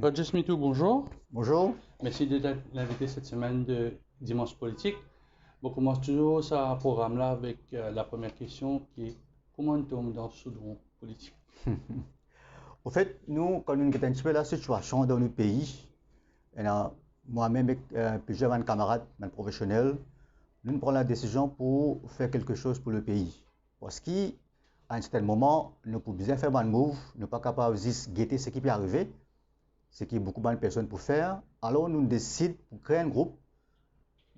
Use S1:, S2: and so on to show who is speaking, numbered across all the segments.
S1: Roger Smithou, bonjour.
S2: Bonjour.
S1: Merci d'être l'invité cette semaine de Dimanche Politique. On commence toujours ce programme-là avec la première question qui est comment on tombe dans ce domaine politique?
S2: Au fait, nous, quand nous avons un petit peu la situation dans le pays, moi-même avec plusieurs camarades, professionnels, nous prenons la décision pour faire quelque chose pour le pays. Parce qu'à un certain moment, nous pouvons bien faire un move, nous ne sommes pas capables de guetter ce qui peut arriver, ce qui est beaucoup de personnes pour faire. Alors nous décidons pour créer un groupe.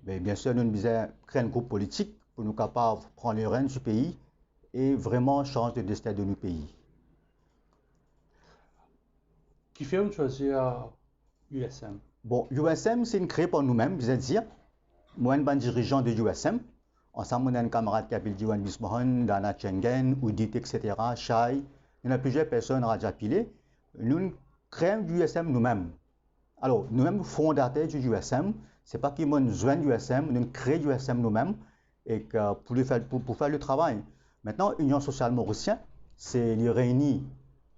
S2: Mais bien sûr, nous devons créer un groupe politique pour nous capables de prendre les rênes du pays et vraiment changer le destin de nos pays.
S1: Qui fait on choisir USM?
S2: Bon, USM, c'est une créée par nous-mêmes, je veux dire. Moi, je suis dirigeant de USM. Ensemble, on a un camarade qui s'appelle Diwan Bismohan, Dana Chengen, Oudit, etc., Shai. Il y a plusieurs personnes à Rajapilé. Nous créons USM nous-mêmes. Alors, nous-mêmes, fondateurs du USM, ce n'est pas qu'ils nous joignent USM, nous créons USM nous-mêmes et pour faire le travail. Maintenant, Union sociale mauricienne, c'est les réunit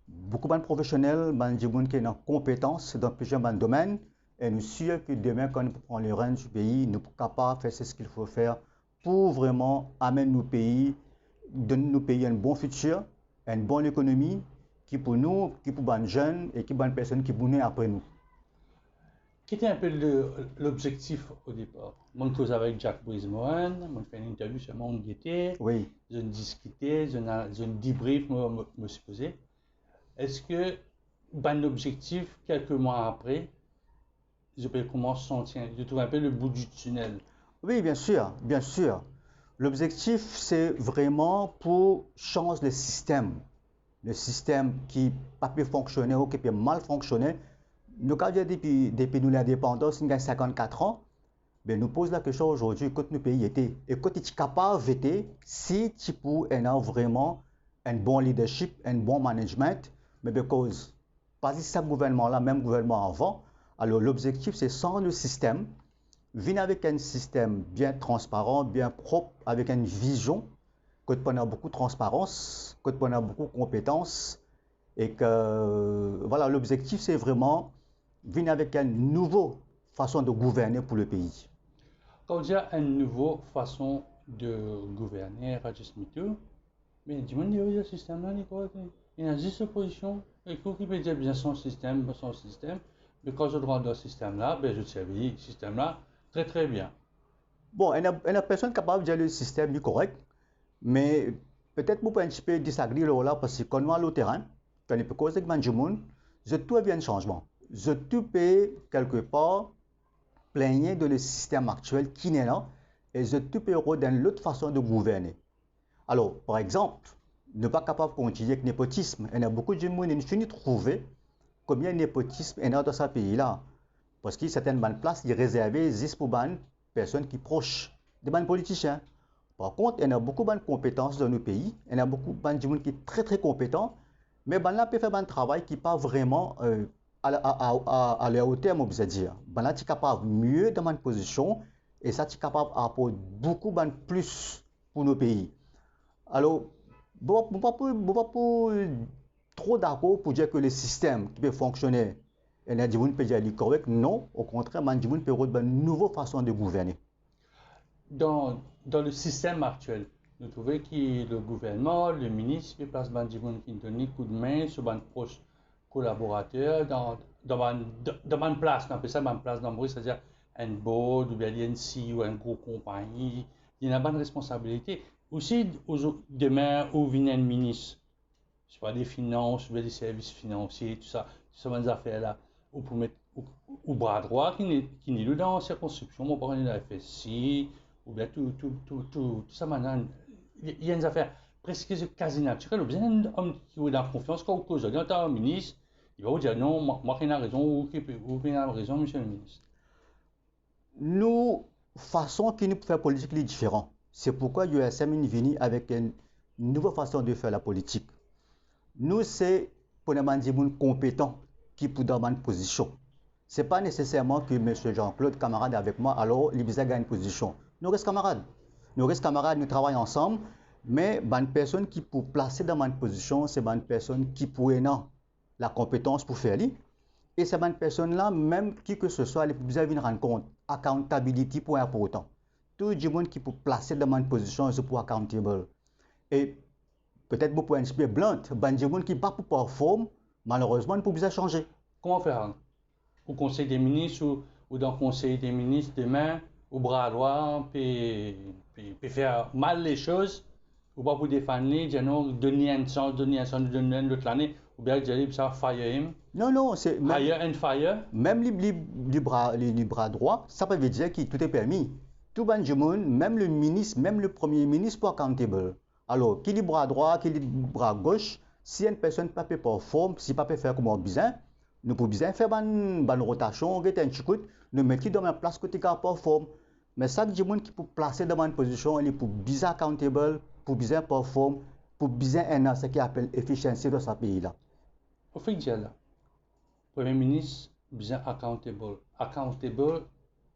S2: beaucoup de professionnels, des gens qui ont compétences dans plusieurs domaines. Et nous sommes sûrs que demain, quand nous prenons les rênes du pays, nous sommes capables de faire ce qu'il faut faire pour vraiment amener nos pays, donner nos pays un bon futur, une bonne économie, qui pour nous, qui pour les jeunes et qui pour les personnes qui vont après nous.
S1: Quel était un peu l'objectif au départ? Moi, je cause avec Jack Brismohan, je fais une interview sur mon guetté,
S2: oui.
S1: Je discutais, je débrief, me suis posé. Est-ce que, l'objectif, quelques mois après, je peux commencer à sentir, je trouve un peu le bout du tunnel?
S2: Oui, bien sûr, bien sûr. L'objectif, c'est vraiment pour changer le système. Le système qui n'a pas fonctionné ou qui peut mal fonctionner. Nous, quand depuis nous l'indépendance, nous avons 54 ans, mais nous posons la question aujourd'hui, quand nous pays était, et quand tu es capable de si tu peux avoir vraiment un bon leadership, un bon management, mais because, pas si ce gouvernement-là, même gouvernement avant, alors l'objectif c'est sans le système, venir avec un système bien transparent, bien propre, avec une vision, que tu as beaucoup de transparence, que tu as beaucoup de compétences, et que voilà, l'objectif c'est vraiment venir avec une nouvelle façon de gouverner pour le pays.
S1: Quand il y a une nouvelle façon de gouverner, Roger Smithou, mais dis-moi, il y a ce système-là, il y a 10 oppositions, il faut qu'il peut dire bien son système, mais quand je rentre dans ce système-là, ben, je savais ce système-là très très bien.
S2: Bon, il y a personne capable de dire le système est correct, mais peut-être vous pouvez un petit peu disagréer là parce que quand on est au terrain, quand on peut causer avec du monde, je trouve bien un changement. Je trouve quelque part plaigner de le système actuel qui n'est là et je trouve dans l'autre façon de gouverner. Alors, par exemple, ne pas capable de continuer avec le népotisme. Il y a beaucoup de gens qui ne trouvent combien de népotisme il y a dans ce pays-là. Parce que certaines places sont réservées juste pour les personnes qui sont proches des politiciens. Par contre, il y a beaucoup de compétences dans nos pays. Il y a beaucoup de gens qui sont très très compétents. Mais ils peuvent faire un travail qui n'est pas vraiment à leur hauteur, je veux dire. Ils sont capables mieux dans une position et ça est capable d'apporter beaucoup plus pour nos pays. Alors, je ne suis pas trop d'accord pour dire que le système qui peut fonctionner et les gens peuvent dire correct. Non, au contraire, les gens peuvent avoir une nouvelle façon de gouverner.
S1: Dans le système actuel, nous trouvons que le gouvernement, le ministre, place Bandjiboun qui donne un coup de main sur un proche collaborateur dans une place, on appelle ça une place d'embauche, c'est-à-dire un board ou bien l'INC ou une grosse compagnie, il y a une bonne responsabilité. Aussi, demain, où vient un ministre, je sais pas, des finances, ou bien des services financiers, tout ça, ces affaires-là, ou pour mettre au bras droit qui n'est dans la circonscription, mon parent de la FSI, ou bien tout ça maintenant, il y a une affaire presque quasi naturelle, ou bien un homme qui est dans confiance, quand vous avez un ministre, il va vous dire non, moi qui ai raison, ou qui a raison, monsieur le ministre.
S2: Nous, façon qui nous faire politique est différente. C'est pourquoi l'USM est venu avec une nouvelle façon de faire la politique. Nous, c'est pour les gens compétents qui peuvent dans une position. Ce n'est pas nécessairement que M. Jean-Claude, camarade avec moi, alors il a une position. Nous restons camarades. Nous restons camarades, nous travaillons ensemble, mais une personne qui peut placer dans une position, c'est une personne qui pourrait avoir la compétence pour faire. Et ces personnes-là, même qui que ce soit, les besoin de rendre compte. Accountability pour important. Tout le monde qui peut placer dans une position, c'est pour accountable. Et peut-être pour un petit peu blunt, il y a des gens qui ne pas pour performer, malheureusement, ils ne peuvent pas changer.
S1: Comment faire au Conseil des ministres ou dans le Conseil des ministres demain, au bras droit, puis faire mal les choses, ou pas pour défendre, dire non, donner un sens, donner l'autre l'année, ou bien dire ça, fire him.
S2: Non, c'est même,
S1: Hire and fire.
S2: même les bras droits, ça veut dire que tout est permis. Tout le monde, même le ministre, même le premier ministre, pour accountable. Alors, qui est bras droit, qui est bras gauche, si une personne ne peut pas performer, si pas peut faire comme on besoin, nous pouvons bien faire une rotation, un petit coup, nous mettons dans la place côté qui performe. Mais ça, le monde qui peut placer dans une position, il est pour bien accountable, pour bien performer, pour bien un ce qui appelle efficiency dans ce pays-là.
S1: Au fait, là, Premier ministre, bien accountable. Accountable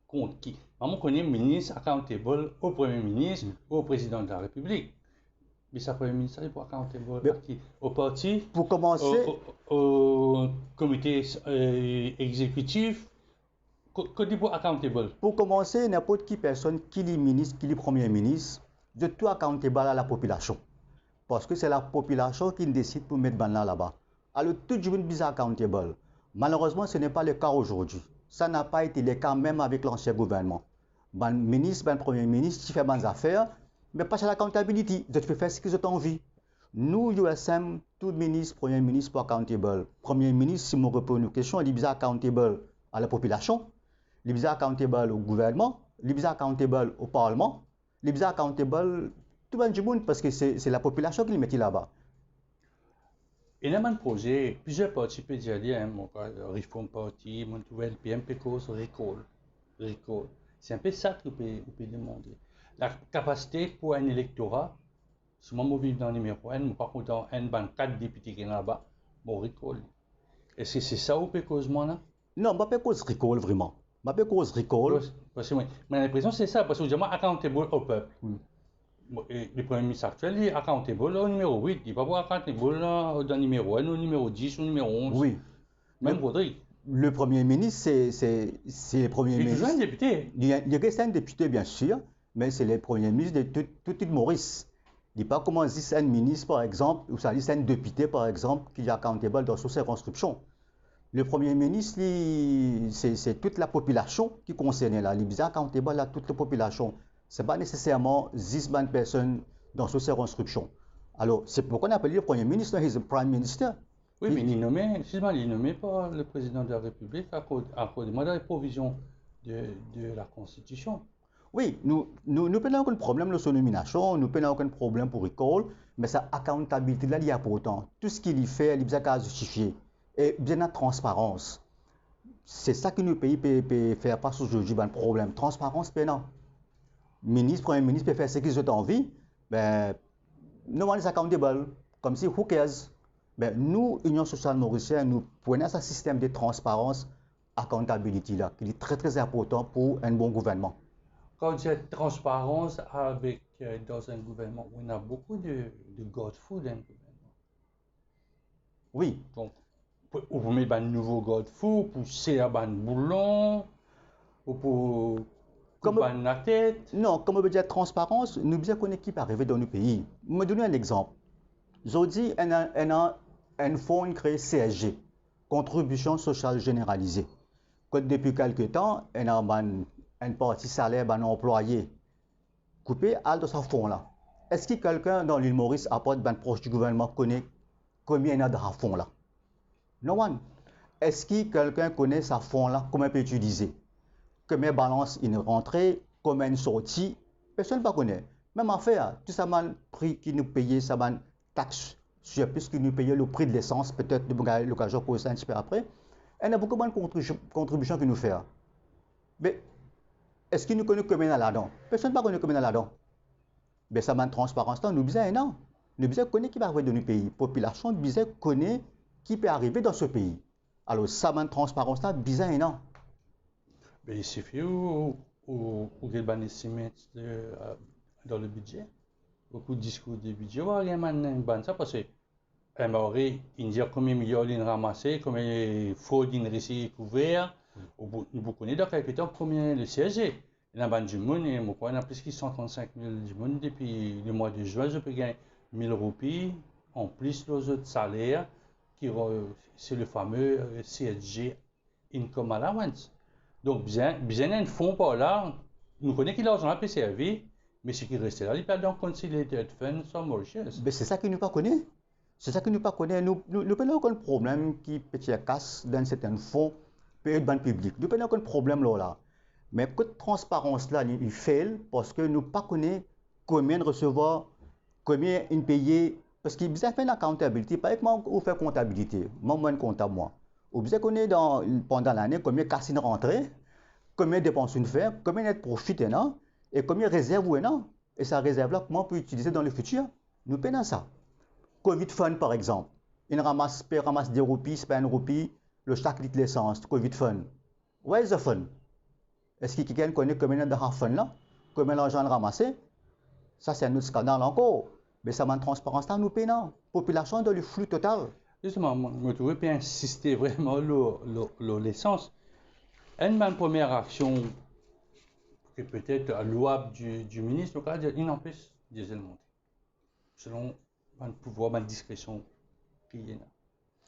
S1: contre qui? Moi, je connais le ministre accountable au Premier ministre ou au Président de la République. Mais ça, Premier ministre, il est pour accountable à qui? Au parti?
S2: Pour commencer,
S1: au comité exécutif? Que dit pour accountable?
S2: Pour commencer, n'importe qui personne, qui est ministre, qui est Premier ministre, de tout accountable à la population. Parce que c'est la population qui décide pour mettre Banla là-bas. Alors tout le monde est accountable. Malheureusement, ce n'est pas le cas aujourd'hui. Ça n'a pas été le cas même avec l'ancien gouvernement. Le ministre, le Premier ministre, qui fait des affaires, mais pas sur la comptabilité. Je peux faire ce que j'ai envie. Nous, USM, tout ministre, Premier ministre, pour accountable. Premier ministre, si je me réponds une question, il est accountable à la population. Il est accountable au gouvernement, il est accountable au Parlement, il est accountable tout le monde parce que c'est la population qui le met là-bas.
S1: Il y a un projet, plusieurs partis peuvent dire, mon Reform Party, mon nouvel PMP cause recall. C'est un peu ça que vous pouvez demander. La capacité pour un électorat, si moi je vis dans le numéro 1, par contre, dans un ban 4 députés qui sont là-bas, mon recall. Est-ce que c'est ça ou peut cause moi là?
S2: Non, je ne peux pas cause recall vraiment. Je ne peux pas cause recall.
S1: Parce que mais l'impression c'est ça, parce que je dis accountable au peuple. Le Premier ministre actuel est accountable au numéro 8, il ne va pas accountable dans le numéro 1, au numéro 10, au numéro 11.
S2: Oui.
S1: Même Rodrigue.
S2: Le Premier ministre, c'est le Premier ministre.
S1: Il est toujours un député.
S2: Il reste un député, bien sûr, mais c'est le Premier ministre de toute Maurice. Il ne dit pas comment c'est un ministre, par exemple, ou ça dit un député, par exemple, qui est accountable dans sa circonscription. Le Premier ministre, c'est toute la population qui est concernée là. Il est accountable à toute la population. Ce n'est pas nécessairement 10 personnes dans sa circonscription. Alors, c'est pourquoi on appelle le Premier ministre, il est le Prime Minister.
S1: Oui, mais il est nommé par le président de la République à cause de la provision de la Constitution.
S2: Oui, nous n'avons aucun problème de son nomination, nous n'avons aucun problème pour recall, mais sa accountabilité là, il y a pourtant. Tout ce qu'il y fait, il est justifié. Et bien la transparence. C'est ça que nos pays peuvent faire face aujourd'hui, un problème. Transparence, non. Ministre, Premier ministre peut faire ce qu'ils ont envie, ben, no one is accountable. Comme si, who cares? Ben, nous, Union sociale mauricienne, nous prenons ce système de transparence, accountability là, qui est très très important pour un bon gouvernement.
S1: Quand il y a transparence dans un gouvernement, on a beaucoup de God-food dans un gouvernement.
S2: Oui.
S1: Donc, vous mettez un nouveau God-food, pour serrer un boulon, ou pour couper la tête.
S2: Non, comme on veut dire transparence, nous bien qu'on équipe arriver dans nos pays. Je me donne un exemple. Je dis, un fonds créé CSG, Contribution sociale généralisée. Que depuis quelque temps, il y a une partie salaire d'un employé coupé à de ce fonds-là. Est-ce que quelqu'un dans l'île Maurice, à part d'un proche du gouvernement, connaît combien il y a de ce fonds-là? No one. Est-ce que quelqu'un connaît ce fonds-là, comment il peut utiliser? Combien balance une rentrée, combien une sortie? Personne ne connaît. Même affaire, tout ça, le prix qui nous payait, ça m'a taxe sur puisque nous payons le prix de l'essence, peut-être de l'occasion pour ça un petit peu après. Il y a beaucoup de contributions que nous faisons. Mais est-ce qu'il nous connaît combien là-dedans? Personne ne connaît combien là-dedans. Mais ça m'a transparence là, nous besoin non. Nous besoin connaître qui va arriver dans nos pays. La population besoin connaître qui peut arriver dans ce pays. Alors ça m'a transparence là, besoin non.
S1: Mais il suffit ou qu'il y ait estimate dans le budget. Beaucoup de discours de budget, il y a un ça parce que Maori, il dit combien de milliards ils ont ramassé, combien de fraudes ils ont réussi à couvrir. Vous connaissez donc combien de CSG. Il y a du monde, il y a plus de 135 000 du monde depuis le mois de juin, je peux gagner 1000 roupies en plus de autres salaires, c'est le fameux CSG Income Allowance. Donc, bien un fonds par là, nous connaissons qu'il a l'argent à servi, mais ce qui reste là, il perd donc Conciliated Fund sur Mauritius.
S2: Mais c'est ça qu'il nous pas connaît. C'est ça qu'il nous pas connaît. Nous n'avons aucun problème qui peut y casse dans certains fonds, peut être ban public. Nous n'avons aucun problème là. Mais que transparence là, il fait parce que nous pas connaît combien de recevoir, combien ils payer. Parce qu'il besoin faire la comptabilité, pas uniquement ou faire comptabilité. Moi, comptable moi. Ou besoin connaître pendant l'année combien casse rentrée, combien de dépenses une fait, combien de profit non, et combien de réserves non. Et sa réserve là, comment on peut utiliser dans le futur. Nous payons ça. Covid Fund, par exemple. Il ramasse des roupies, c'est pas une roupie, le chaque litre d'essence, Covid Fund. Where is the fund? Est-ce que quelqu'un connaît combien de fund là? Combien d'argent ramassé? Ça, c'est un autre scandale encore. Mais ça manque de transparence là, nous payons. Population dans le flux total.
S1: Justement, je trouvais bien insister vraiment sur l'essence. Une première action qui peut-être louable du ministre, il empêche diesel monter. Selon le pouvoir, ma discrétion qu'il y a.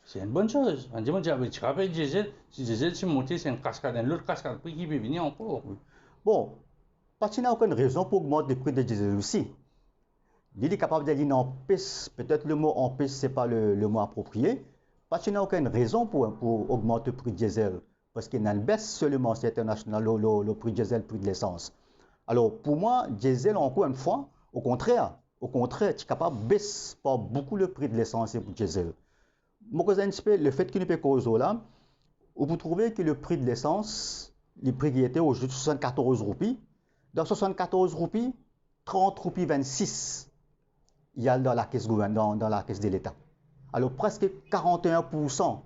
S1: C'est une bonne chose. On dit, tu rappelles diesel, si diesel c'est monté, c'est une cascade, l'autre cascade prix qui peut venir encore.
S2: Bon, parce qu'il n'y a aucune raison pour augmenter le prix de diesel aussi. Il est capable de dire empêche, peut-être le mot empêche, ce n'est pas le mot approprié, parce qu'il n'y a aucune raison pour augmenter le prix de diesel. Parce qu'il y a une baisse seulement, c'est international, le prix de diesel, le prix de l'essence. Alors, pour moi, diesel, encore une fois, au contraire, tu es capable de baisser pas beaucoup le prix de l'essence et du diesel. Moi, le fait qu'il n'y ait pas cause là, vous trouvez que le prix de l'essence, le prix qui était aujourd'hui 74 roupies, dans 74 roupies, 30 roupies 26, il y a dans la caisse dans la caisse de l'État. Alors, presque 41%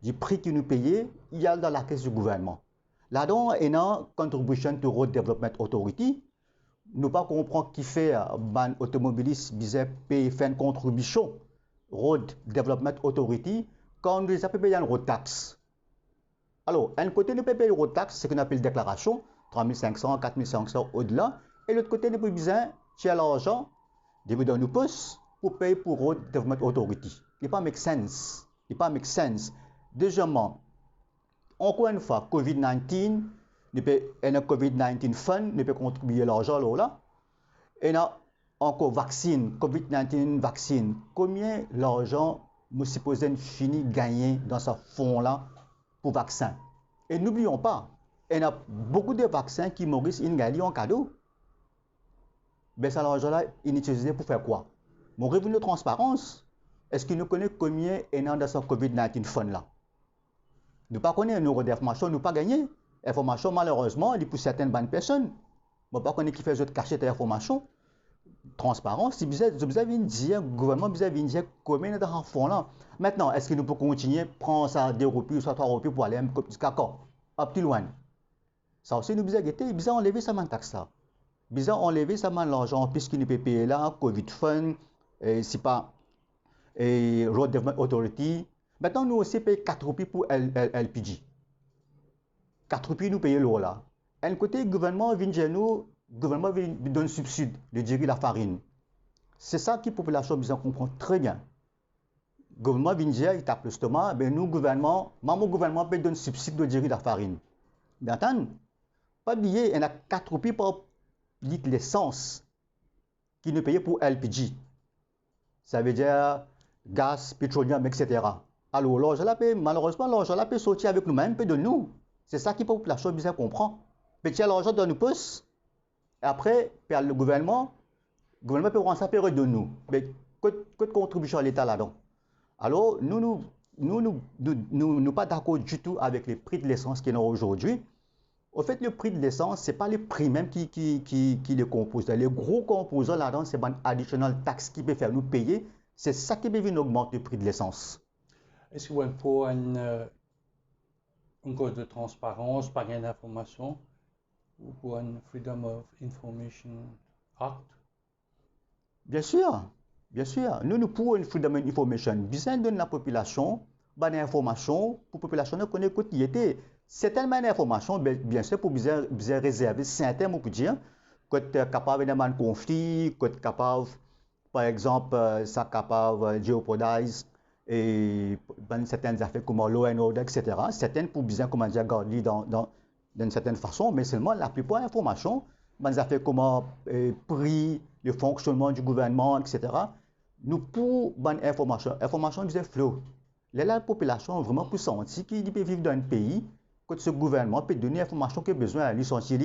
S2: du prix que nous payons, il y a dans la caisse du gouvernement. Là-dedans, il y a une contribution to Road Development Authority. Nous ne comprenons pas qui fait ban automobiliste payer une contribution Road Development Authority quand nous appelons payer une road tax. Alors, un côté, nous payons une road tax, c'est ce qu'on appelle déclaration, 3500, 4500 au-delà. Et l'autre côté, nous payons besoin, tu as l'argent, de nous pousse pour payer pour Road Development Authority. Il ne pas make sense. Il pas make sense. Deuxièmement, encore une fois, COVID-19, un COVID-19 fund, nous peut contribuer l'argent là. Et là, encore vaccine, COVID-19 vaccine. Combien l'argent nous supposons fini gagner dans ce fonds-là pour vaccin? Et n'oublions pas, il y a beaucoup de vaccins qui Maurice gagnent en cadeau. Mais cet argent-là, il est utilisé pour faire quoi? Mon revenu de transparence, est-ce qu'il nous connaît combien il y a dans ce COVID-19 fund-là? Nous ne connaissons pas nos d'informations, nous pas gagné. Information, malheureusement, il est pour certaines bonnes personnes. Nous ne connaissons pas qui fait de cacher cette information. Transparence, si vous avez dire, le gouvernement vous avez dire combien de fonds là. Maintenant, est-ce que nous pouvons continuer, prendre ça 2 roupies ou soit 3 roupies pour aller jusqu'à quand? Un petit loin. Ça aussi, nous avons enlevé ça taxe là. Nous avons enlevé ça l'argent puisqu'il nous peut payer là, Covid Fund, c'est pas Road Development Authority. Maintenant, nous aussi payons 4 roupies pour LPG. 4 roupies, nous payons l'eau là. Un côté, le gouvernement vient chez nous. Le gouvernement donne subside de gérer la farine. C'est ça que la population comprend très bien. Le gouvernement vient dire, il tape le stomac, ben nous, gouvernement, mon gouvernement peut donner subside de gérer la farine. Bien entendu, pas oublier, il y a 4 roupies par litre d'essence qui nous payent pour LPG. Ça veut dire gaz, pétrolium, etc. Alors, l'argent là, malheureusement, l'argent là peut sortir avec nous-mêmes, peut de nous. C'est ça que la population comprend. Petit l'argent dans nous pousse. Et après, le gouvernement peut prendre ça peut de nous. Mais que de contribution à l'État là-dedans. Alors, nous ne pas d'accord du tout avec les prix de l'essence qu'il y a aujourd'hui. Au fait, le prix de l'essence, ce n'est pas le prix même qui le compose. Les gros composants là-dedans, c'est une additional taxe qui peut faire nous payer. C'est ça qui peut venir augmenter le prix de l'essence.
S1: Est-ce qu'il faut une cause de transparence, pas gain d'information? Ou pour un Freedom of Information Act?
S2: Bien sûr. Bien sûr, nous pouvons une freedom of information. Besoin de la population, bonne information pour la population ne connaît que qui était. Certaines informations, bien sûr, pour besoin réserver certains mots pour dire que tu es capable d'un conflit, que tu es capable, par exemple, ça capable de jeopardize et dans certaines affaires comme law and order, etc. Certaines pour besoin, comment dire, garder d'une certaine façon, mais seulement la plupart des informations, dans des affaires comme prix, le fonctionnement du gouvernement, etc. Nous pour bonne information, information du flow. La population vraiment pour sentir qu'il peut vivre dans un pays que ce gouvernement peut donner l'information qu'il a besoin à lui sentir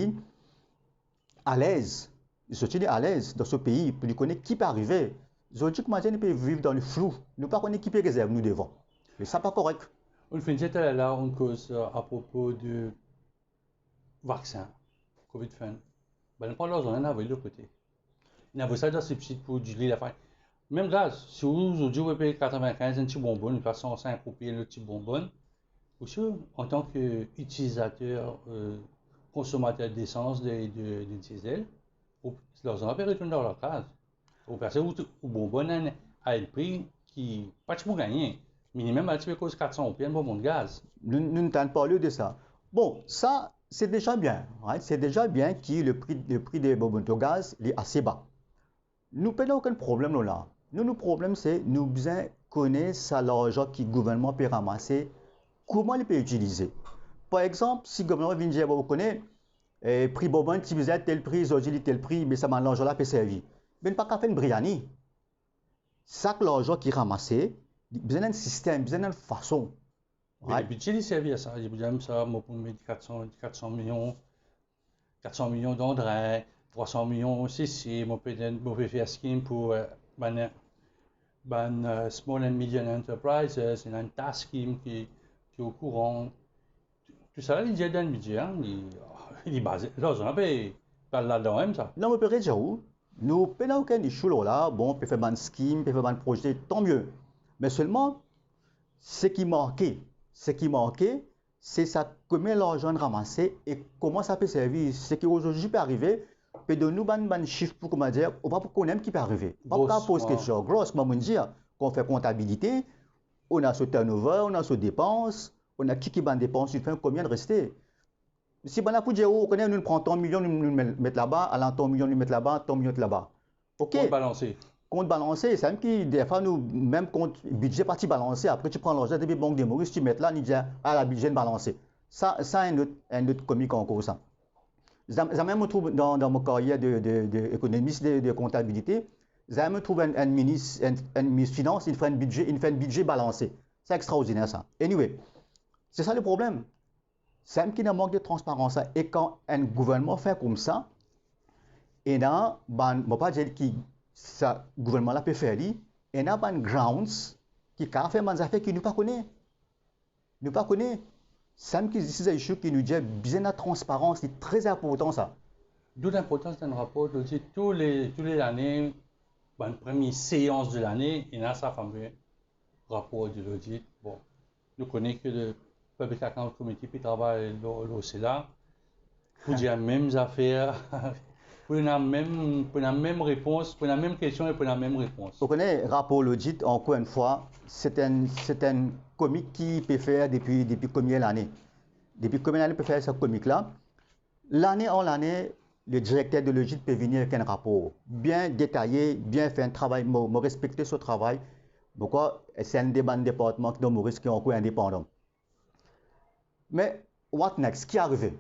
S2: à l'aise. Il se à l'aise dans ce pays pour lui connaître qui peut arriver. Aujourd'hui, comment dire, il peut vivre dans le flou. Nous ne pas connaître qui peut réserver nous devant. Mais ça n'est pas correct.
S1: On finit là en cause à propos du vaccin, Covid-19. Ben, on parle on a de l'autre côté. Il y a ça dans ces petites pour geler la fin. Même là, si vous aujourd'hui vous payez 95 un petit bonbon, une façon 5 pour payer le petit bonbon, aussi en tant qu'utilisateur, consommateur d'essence, de diesel, leurs emplois retournent dans leur case. Au personne au bonbon a un prix qui pas pour gagner. Minimum à cause 400 pour un bonbon de gaz.
S2: Nous n'entendons pas parler de ça. Bon, ça, c'est déjà bien. Right? C'est déjà bien que le prix des bonbons de gaz est assez bas. Nous n'avons aucun problème là. Nous, le problème, c'est que nous besoin connaître l'argent que le gouvernement peut ramasser, comment il peut utiliser. Par exemple, si le gouvernement vient dire, vous connaissez, prix bonbon, si vous êtes tel prix, aujourd'hui tel prix, mais ça m'a l'argent là peut servir. Mais pas qu'à faire une briani. Ça que l'argent qui est ramassé, besoin d'un système, besoin d'une façon.
S1: Le budget il servi à ça. Il y a ça, moi pour mettre 400 millions d'André, 300 millions CC, moi peut faire scheme pour small and medium enterprises, c'est un task scheme qui est au courant. Tout ça, il y a dans le budget, hein, il est basé. Là, on a pas là-dedans même ça.
S2: Non, mais peut dire où nous n'avons aucun issue là, bon, on peut faire un scheme, on peut faire un projet, tant mieux. Mais seulement, ce qui manquait, c'est ça, combien l'argent ramassé et comment ça peut servir. Ce qui aujourd'hui peut arriver, peut donner nous un chiffre pour comment dire, on va pour qu'on aime qui peut arriver. Pas pour poser question grosse, comment dire, qu'on fait comptabilité, on a ce turnover, on a ce dépenses, on a qui va dépense, il fait combien de rester. Si on a pour dire, on connaît, nous prenons tant millions, nous mettons là-bas, allant tant millions, nous mettons là-bas, tant millions là-bas.
S1: Ok. Compte balancé.
S2: Compte balancé, c'est même qui, des fois, nous, même compte budget parti balancé, après tu prends l'argent depuis Banque des Maurice, tu mets là, tu dis, ah, la budget balancé. Ça, un autre comique encore, ça. Ça même trouve dans mon carrière d'économiste de comptabilité, ça me trouve un ministre finance, il fait un budget balancé. C'est extraordinaire ça. Anyway, c'est ça le problème. C'est un qui n'a manque de transparence. Et quand un gouvernement fait comme ça, et là, on ne peut pas dire que ce gouvernement-là peut faire, et il y a un grounds qui a fait des affaires qu'il ne connaît pas. C'est un qui nous dit que bien la transparence, c'est très important ça.
S1: D'où l'importance d'un rapport d'audit tous les années, la première séance de l'année, il y a sa fameux rapport de l'audit. Bon, nous connaissons que le Public Account Committee qui travaille là pour dire les mêmes affaires, pour la même réponse, pour la même question et pour la même réponse.
S2: Vous connaissez le rapport l'audit, encore une fois, c'est un comique qui peut faire depuis combien d'années. Depuis combien d'années peut faire ce comique-là? L'année en l'année, le directeur de l'audit peut venir avec un rapport bien détaillé, bien fait un travail, me respecter ce travail. Pourquoi? C'est un département qui est encore indépendant. Mais, what next? Qui est arrivé?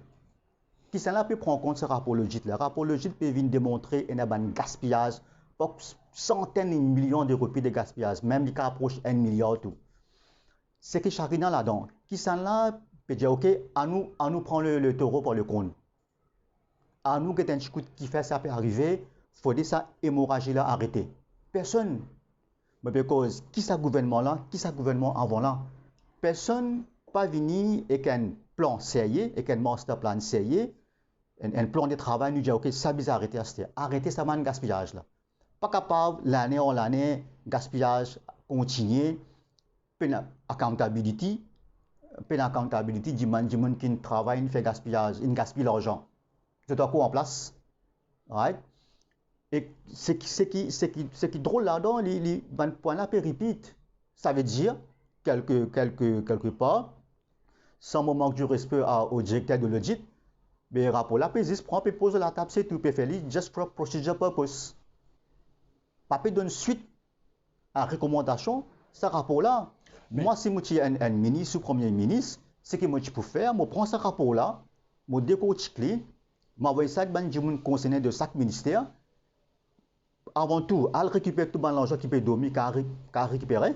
S2: Qui s'en a pu prendre en compte ce rapport l'audit? Le rapport l'audit peut venir démontrer un gaspillage, centaines de millions d'euros de gaspillage, même qui approche 1 milliard tout. C'est que chacun là-dedans, qui s'en là peut dire, ok, à nous prendre le taureau par le cône. À nous qui fait ça peut arriver, il faut dire ça, hémorragie là, arrêter. Personne. Mais parce qui ça gouvernement là, qui ça gouvernement avant là, personne pas venir avec un plan sérieux, avec un master plan sérieux, un plan de travail, nous dit ok, ça bizarre arrêter ça man gaspillage là. Pas capable l'année en l'année, gaspillage continuer, accountability du monde qui travaille, il fait gaspillage, il gaspille l'argent. Je dois quoi en place, right? Et ce qui est drôle là-dedans, les points là répète. Ça veut dire, quelque part, sans me manque du respect au directeur de l'audit, mais le rapport là, il prend, il pose la table, c'est tout, il fait just for procedure purpose. Pas donne suite à la recommandation, ce rapport là. Moi, si je suis un ministre ou premier ministre, ce que je peux faire, je prends ce rapport là, je décortique, je m'envoie ça à un conseiller de chaque ministère. Avant tout, à récupérer tout l'argent qui peut dormir, qu'à récupérer.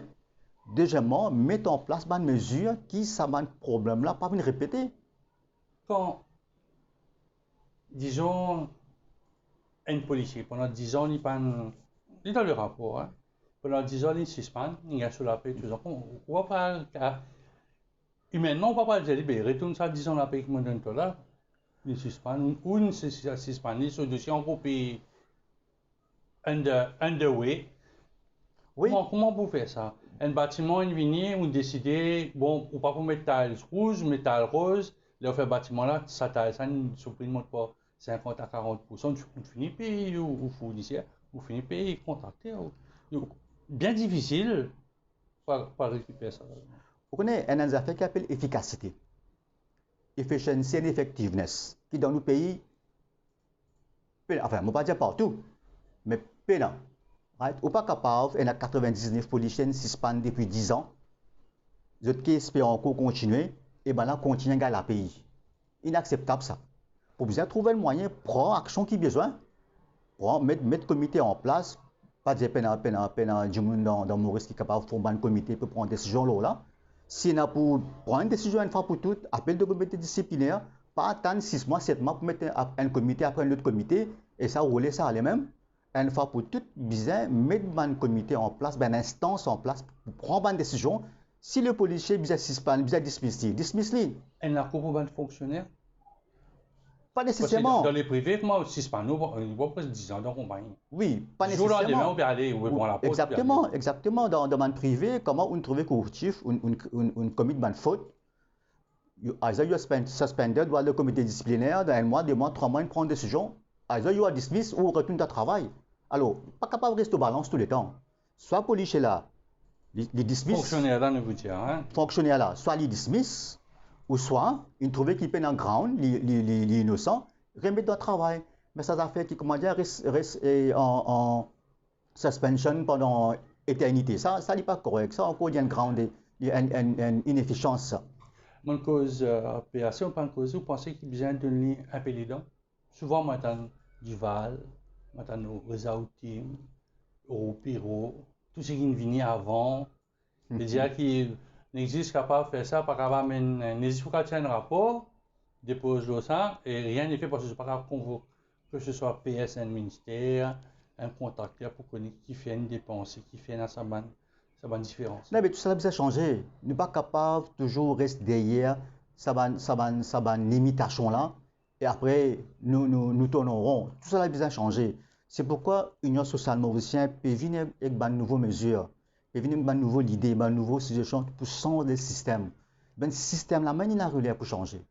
S2: Deuxièmement, mettre en place une mesure qui, ça va un problème là, pas venir répéter.
S1: Quand, disons, un policier, pendant 10 ans, il est dans le rapport, hein, pendant 10 ans, il suspend, il est sur la paix, tout ça. On va pas, humainement, on va pas dire libérer, retourne ça 10 ans la paix qui me donne tout là, il suspend, ou il suspend, sur le dossier, on peut payer underway.
S2: Oui.
S1: Comment vous faites ça? Un bâtiment, il vient, vous décidez, bon, ou pas pour mettre taille rouge, mais taille rose, là, on fait bâtiment là, ça taille, ça ne supprime pas 50 à 40%, tu finis payer ou fournisseur, vous finissez payer contacter. Bien difficile pour récupérer ça.
S2: Vous connaissez un affaire qui s'appelle efficacité, efficiency and effectiveness, qui dans nos pays, enfin, je ne vais pas dire partout, mais pénal. Right? Ou pas capable, il y a 99 policiers suspendus depuis 10 ans. Les autres qui espèrent encore continuer, et bien là, continuer à la pays. Inacceptable ça. Pour bien trouver le moyen, prendre action qui besoin, mettre le comité en place, pas dire peine dans Maurice qui est capable de faire un comité pour prendre des décisions là. Si on a pour prendre une décision une fois pour toutes, appel de comité disciplinaire, pas attendre 6 mois, 7 mois pour mettre un comité après un autre comité, et ça rouler ça allait même. Une fois pour toutes, bien mettre un comité en place, une instance en place pour prendre une décision. Si le policier bien suspend, bien dismiss-le.
S1: Un narco pour un fonctionnaire?
S2: Pas nécessairement.
S1: Dans les privés, moi, suspend, il va presque 10 ans dans la compagnie.
S2: Oui, pas nécessairement.
S1: On peut aller, on peut prendre la porte.
S2: Exactement. Dans le privé, comment on trouve correctif, on commet une faute. Either you are suspended, ou le comité disciplinaire, dans un mois, 2 mois, 3 mois, il prend une décision. Either you are dismissed ou retourne à travail. Alors, pas capable de rester au balance tout le temps. Soit policier là, les dismiss.
S1: Fonctionnaire là, ne vous dire, hein.
S2: Fonctionnaire là, soit les dismiss, ou soit, il trouve qu'il peine en ground, les innocents, remettre dans le travail. Mais ça a fait qui, comment dire, reste en suspension pendant éternité. Ça n'est pas correct. Ça, encore, il y a une grande inefficience.
S1: Mon cause PAC, on pense cause, vous pensez qu'il y a besoin de donner un peu les dents? Souvent, maintenant, Duval, maintenant, Rezaoutim, Europiro, tout ce qui vient avant, c'est-à-dire qu'il n'existe capable de faire ça, pas capable de n'hésite pas à un rapport, dépose ça, et rien n'est fait parce que c'est pas capable que ce soit PS, un ministère, un contacteur pour connaître qui fait une dépense, qui fait sa bonne différence.
S2: Non, mais tout ça a besoin de changer. Ne pas capable de toujours rester derrière sa limitation là. Et après, nous tournerons. Tout ça a besoin de changer. C'est pourquoi l'Union sociale mauricienne peut venir avec de nouvelles mesures, peut venir avec de nouvelles idées, de nouvelles suggestions pour changer le système. Le système là, il a relais pour changer.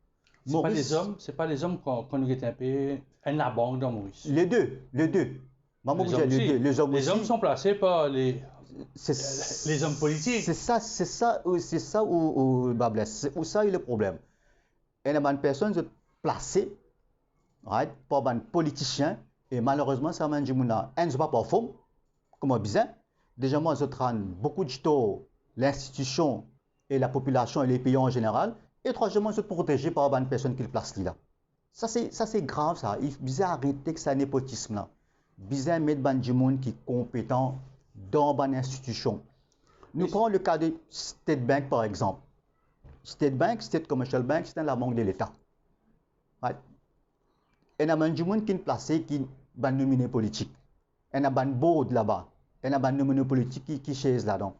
S1: C'est pas les hommes qu'on est un peu la banque dans Maurice.
S2: Les deux. Les hommes
S1: sont placés par les hommes politiques.
S2: C'est ça où ça est le problème. Il y a une personne placée par un politicien et malheureusement ça m'a dit ne pas pour fond comme bizarre. Déjà moi je traîne beaucoup de temps l'institution et la population et les pays en général et troisièmement je suis protégé par une personne qui le place là. Ça c'est grave ça. Il faut bien arrêter que ça népotisme là. Bien mettre des gens qui sont compétents dans une institution. Nous prenons le cas de State Bank par exemple. State Bank, State Commercial Bank, c'est la banque de l'État. Il y a des gens qui sont placés qui sont nominés politiques. Il y a un board là-bas. Il y a un nominés politique qui chaise là-dedans.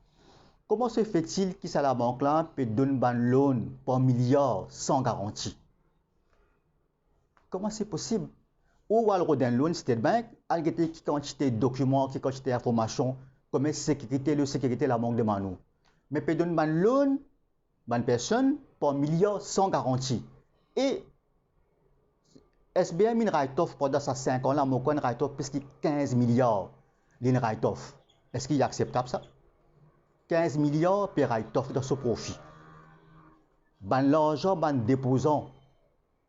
S2: Comment se fait-il que la banque là peut donner un loan par milliard sans garantie? Comment c'est possible? Ou alors d'un loan State Bank, il y a une quantité de documents, une quantité d'informations, comme la sécurité de la banque de Manou. Mais peut donner un loan à une personne par milliard sans garantie. Et SBM une write-off pendant ces 5 ans là, mon coin write-off plus de 15 milliards d'une write-off. Est-ce qu'il est acceptable ça? 15 milliards per write-off de ce profit. Ben l'argent, ben déposant,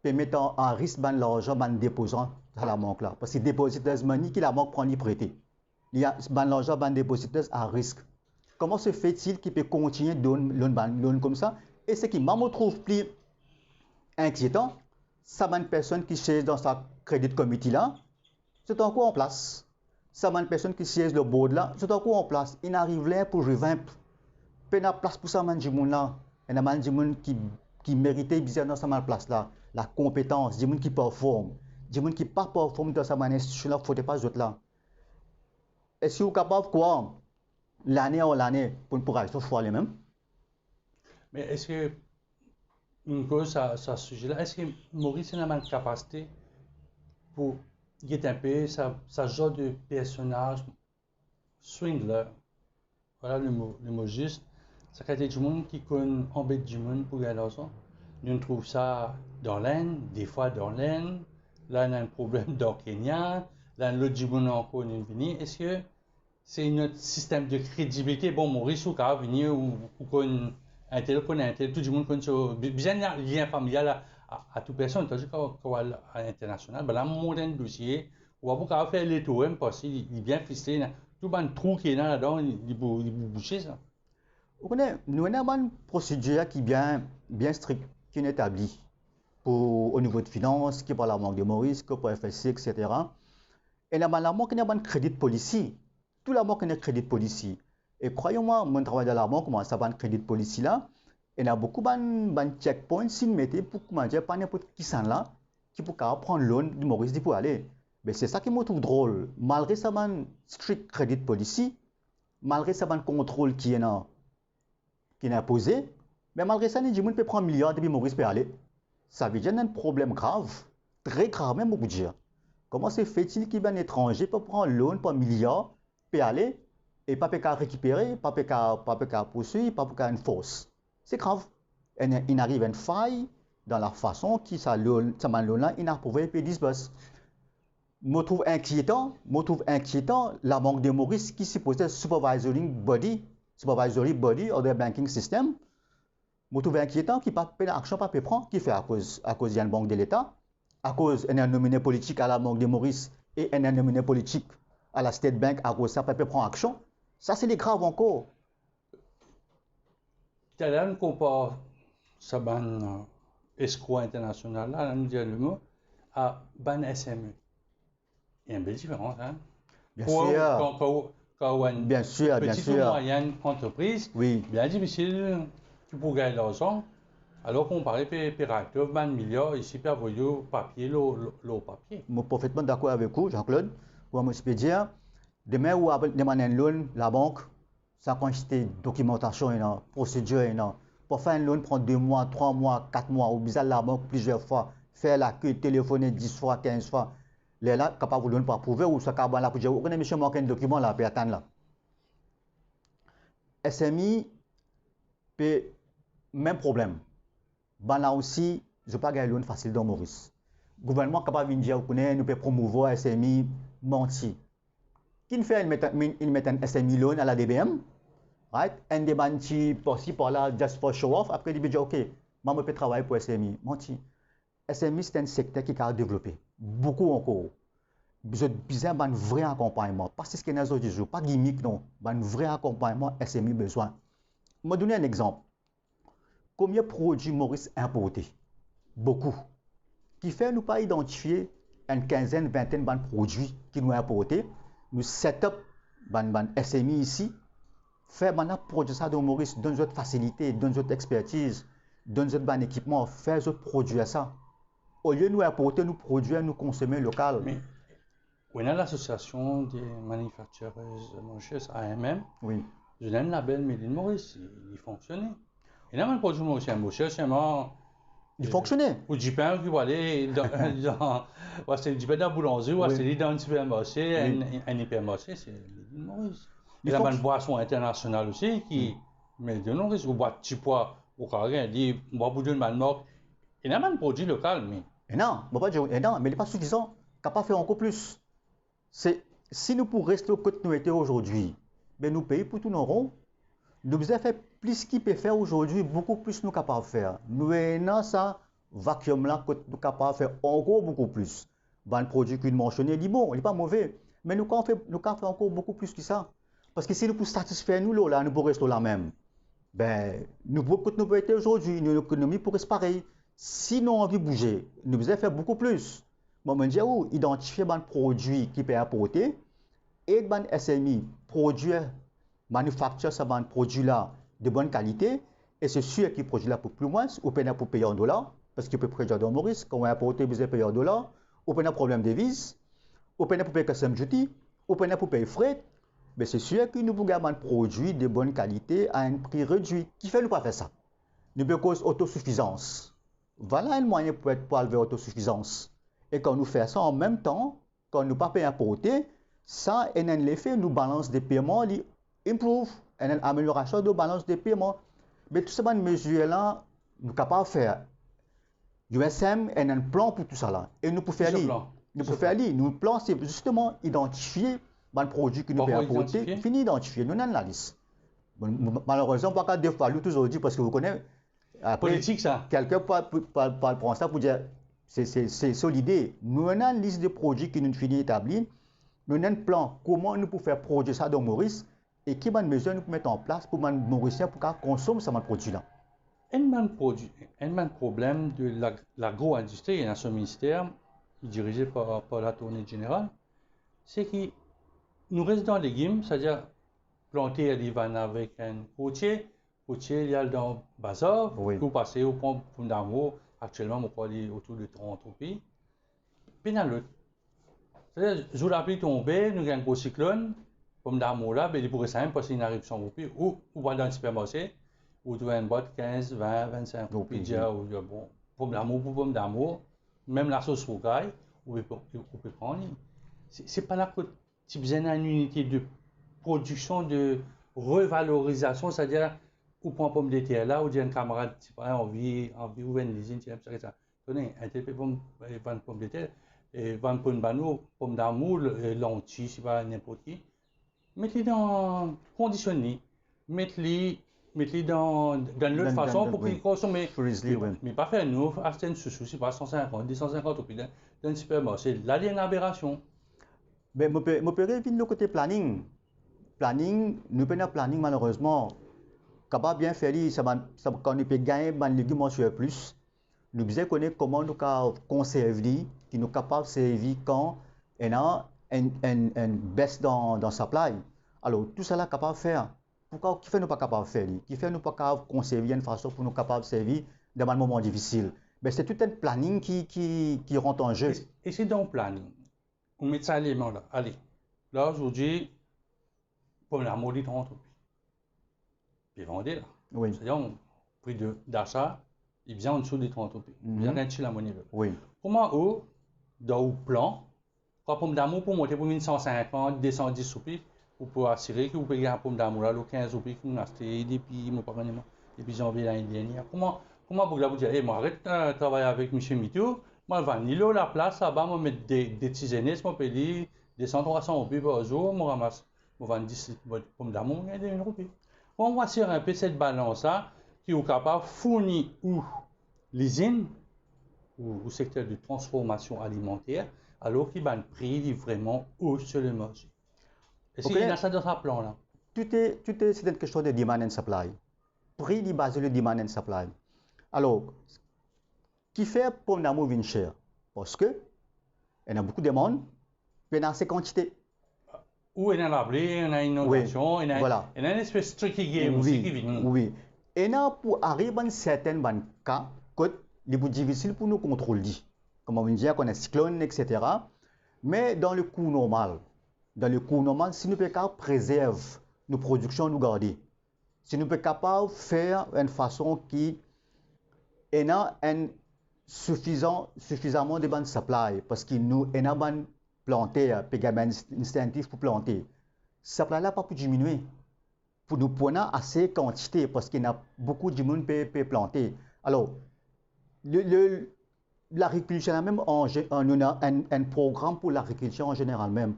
S2: peut mettre en risque ben l'argent, ben déposant dans la banque là. Parce que dépositeurs money qui la banque prend les prêter. Il y a ben l'argent, ben dépositeurs à risque. Comment se fait-il qu'il peut continuer de donner loan comme ça? Et ce qui me trouve plus inquiétant, ça une personne qui siège dans sa crédit committee là, c'est encore en place. Ça une personne qui siège le board là, c'est encore en place. Il arrive là pour revamp. Il y a place pour ça, man, là. Il y a des gens qui méritait bien dans cette place là. La compétence, des gens qui performent. Des gens qui ne performent dans cette institution là, il ne faut pas les autres là. Est-ce que vous êtes capable de quoi l'année en l'année pour aller sur fois les mêmes?
S1: Mais est-ce que, une cause à ce sujet-là, est-ce que Maurice a une capacité pour guetter un peu sa genre de personnage swindler? Voilà le mot juste. C'est qu'il y a des gens qui connaissent embêter du monde pour gagner l'argent. Nous trouvons ça dans l'Inde, des fois dans l'Inde. Là, on a un problème dans le Kenya. Là, l'autre du monde encore une venue. Est-ce que c'est notre système de crédibilité? Bon, Maurice ou quand venir ou qu'on un tel, tout le monde connaît ça. Bien, il y a un lien familial à toute personne. Tandis qu'à l'international, ben là, mon dossier, on va pas faire les tours, parce qu'il est bien ficelé. Tout le trou qui est là-dedans, il boucher ça.
S2: Nous avons une procédure qui est bien stricte, qui est établie au niveau de finances, qui est par la banque de Maurice, qui est par FSC, etc. Et la banque n'a pas de crédit policier. Tout la banque a un crédit policier. Et croyez-moi, mon travail dans la banque, moi, ça va un crédit policier là. Et il y a beaucoup de checkpoints s'ils mettaient pour comment dire, pas n'importe qui sont là, qui peut prendre loan de Maurice pour aller. Mais c'est ça qui me trouve drôle. Malgré ça, un strict crédit policier, malgré ça, un contrôle qui est imposé, mais malgré ça, les gens peuvent prendre un milliard depuis Maurice peut aller. Ça veut dire qu'il y a un problème grave, très grave même, beaucoup dire. Comment se fait-il qu'il y ait un étranger peut prendre un loan pour un milliard, peut aller, et pas peut récupérer, pas peut poursuivre, pas peut une force? C'est grave. Il arrive une faille dans la façon qui ça loan là, il n'a pas pu disperser. Je trouve inquiétant, la banque de Maurice qui supposait supervisory body of the banking system. Je trouve inquiétant qu'il pas fait l'action pas peut prendre, qui fait à cause il y a une banque de l'État, à cause d'un nominé politique à la banque de Maurice et un nominé politique à la State Bank, à cause ça peut prendre action. Ça c'est grave encore.
S1: Tu as là compare ce ban escroc international là, nous dit le mot, à ban SME. Il y a une belle différence, hein?
S2: Bien sûr. Bien sûr, bien
S1: sûr. Petite ou moyenne entreprise,
S2: oui.
S1: Bien difficile, tu peux gagner de l'argent, alors qu'on parlait de réacteurs, 20 milliards, ici, puis envoyer papier, le papier.
S2: Je suis parfaitement d'accord avec vous, Jean-Claude. Moi, je peux dire, demain, où demander un loan, la banque, ça quantité de documentation, procédure, pour faire un loan, prendre 2 mois, 3 mois, 4 mois, ou bizarre la banque plusieurs fois, faire la queue, téléphoner 10 fois, 15 fois. Les là, capable de loan pour approuver, ou ça capable là pour dire, on a monsieur manqué un document là, puis attendre là. SMI, même problème. Ben là aussi, je ne peux pas gagner loan facile dans Maurice. Le gouvernement est capable de dire que nous pouvons promouvoir SMI menti. Qui ne fait, il met un SMI loan à la DBM, right? Un des banques par-ci par-là, just for show off. Après, il dit, OK, moi, je peux travailler pour SMI. Menti. SMI, c'est un secteur qui a développé. Beaucoup encore. Vous avez besoin d'un vrai accompagnement. Pas ce qu'il y a des jours, pas de gimmick, non. Un vrai accompagnement, SMI besoin. Je vais donner un exemple. Combien de produits Maurice importés? Beaucoup. Qui fait nous pas identifier une quinzaine, vingtaine de produits qui nous importés. Nous set up un SMI ici. Faire maintenant produire ça dans Maurice, donne notre facilité, donne notre expertise, donne notre équipement, faire notre produire ça. Au lieu de nous importer, nous produire, nous consommer local.
S1: Mais on a l'association des manufacturers Maurice, AMM.
S2: Oui.
S1: Je donne le label Made in Maurice, il fonctionnait. Et là, le produit Maurice, seulement.
S2: Il fonctionnait.
S1: Ou du pain qui va aller dans c'est du pain dans la boulangerie, ou c'est dans un supermarché, un hypermarché, c'est Made in Maurice. Il y a une boisson internationale aussi qui Made in Maurice, ou boit petit pois, ou carré, dit, on va bouger une marque. Il y a un produit local, mais
S2: Et non, on va pas dire, et non, mais il n'est pas suffisant. Capable de faire encore plus. Si nous pour rester au côté nous étions aujourd'hui, ben nous payons pour tout nos ronds. Nous avons fait plus qu'il peut faire aujourd'hui, beaucoup plus nous capables de faire. Nous avons ça, vacuum là, que nous capables de faire encore beaucoup plus. Ben, le produit qu'une mentionné, il dit bon, il n'est pas mauvais. Mais nous avons fait encore beaucoup plus que ça. Parce que si nous pour satisfaire nous, là, nous pour rester là même. Ben, nous pouvons être aujourd'hui, notre économie pourrait se pareil. Si nous avons envie de bouger, nous devons faire beaucoup plus. Moi, je dis où identifier les produits qui peuvent apporter et les SMI produire, manufacture ces produits-là de bonne qualité. Et c'est sûr qu'ils produisent là pour plus moins, ou peut pour payer en dollars, parce qu'ils peuvent produire dans Maurice, quand on a apporté, vous avez payé en dollars, ou peut problème de devises, ou peut pour payer custom duty, ou peut pour payer frais. Mais c'est sûr que nous pouvons avoir un produit de bonne qualité à un prix réduit. Qui fait nous pas faire ça? Nous pouvons cause autosuffisance. Voilà un moyen pour être vers autosuffisance. Et quand nous faisons ça en même temps, quand nous ne pas payer importer, ça a un effet, nous balance des paiements, improve, une amélioration de balance des paiements. Mais tout ces mesures-là, nous sommes capables de faire. USM a un plan pour tout ça là. Et nous pouvons faire Nous plan, c'est justement identifier le produit que nous pouvons apporter, fini d'identifier, nous avons la liste. Malheureusement, pas qu'à deux fois, nous toujours dit parce que vous connaissez.
S1: Après, politique ça.
S2: Quelqu'un prend ça pour dire, c'est l'idée. Nous avons une liste de produits qui nous finit établie. Nous avons un plan, comment nous pouvons faire produire ça dans Maurice et quelles mesures nous pouvons mettre en place pour les Mauriciens pour qu'ils consomment ce produit-là.
S1: Un problème de l'agro-industrie dans ce ministère, dirigé par la tournée générale, c'est que nous restons dans les légumes, c'est-à-dire planter les vannes avec un potier, il y a dans le bazar, vous passez au point d'amour, actuellement, on peut aller autour de 30 pays. Puis dans l'autre, c'est-à-dire, je vous rappelle tomber, nous avons un gros cyclone, pomme d'amour là, il pourrait simple passer une éruption au pays, ou va dans le supermarché, ou tu as une boîte 15, 20, 25 roupies déjà, ou bon, pomme d'amour, même la sauce rougaille, vous pouvez prendre. C'est pas là que tu as besoin d'une unité de production, de revalorisation, c'est-à-dire, ou prend pomme de terre là, ou dit un camarade, tu pas envie ou une usine, tu aimes ça. Tenez, un tel pomme de terre, et vendre pomme d'amour, lentilles, c'est pas n'importe qui. Mettez-les dans conditionner, mettez-les dans l'autre façon pour qu'ils consomment. Mais pas faire nous, acheter une sous, c'est pas 150, 250 au dans le supermarché. Là, il y a une aberration.
S2: Mais je peux revenir le côté planning. Planning, nous prenons planning malheureusement. Capable bien faire, quand nous peut gagner des légumes en surplus, nous devons connaître comment nous conserver, qui nous capables de servir quand il y a une baisse dans supply. Alors, tout cela capable de faire. Pourquoi qui fait nous pas capable de faire? Qui fait nous pas capable de conserver une façon pour nous capable de servir dans un moment difficile? Mais c'est tout un planning qui rentre en jeu.
S1: Et c'est dans le planning. On met ça élément là. Allez, là aujourd'hui, pour la maudite entreprise. Puis vendez là.
S2: Oui.
S1: C'est-à-dire, le prix d'achat, il vient en dessous des 30 roupies. Il vient de la monnaie là.
S2: Oui.
S1: Comment eux, dans le plan, quand pomme d'amour pour monter pour 150, 210 roupies, vous pouvez assurer que vous payez un pomme d'amour là, le 15 roupies que vous achetez depuis janvier l'année dernière. Comment vous dire, hey, moi arrête de travailler avec M. Mitou, moi je vais Nilo la place là-bas, moi mettre des petits aînés, moi payer 200-300 roupies par jour, moi ramasse, moi vends 10 pommes d'amour, il y a 1 roupie. On va assurer un peu cette balance-là qui est capable de fournir l'usine ou le secteur de transformation alimentaire, alors qu'il y a un prix vraiment haut sur le marché. Est-ce qu'il y a ça dans sa plan là?
S2: C'est une question de demand and supply. Prix est basé sur le demand and supply. Alors, qui fait pomme d'amour vient cher? Parce que il y a beaucoup de demandes, mais il y a assez de quantité.
S1: Ou il y a un il y a une innovation, il y a une espèce de tricky game aussi qui vient.
S2: Oui. Et là, pour arriver à certains cas, il est difficile pour nous contrôler. Comme on dit, qu'on a cyclone, etc. Mais dans le coût normal, si nous sommes capables de préserver nos productions, nous garder, si nous sommes capables de faire une façon qui est suffisamment de bonne supply, parce que nous avons planté, puis un incentive pour planter, cette supply-là pas pour diminuer. Pour nous prendre assez de quantité, parce qu'il y a beaucoup de monde qui peut planter. Alors, l'agriculture même, on a un programme pour l'agriculture en général même.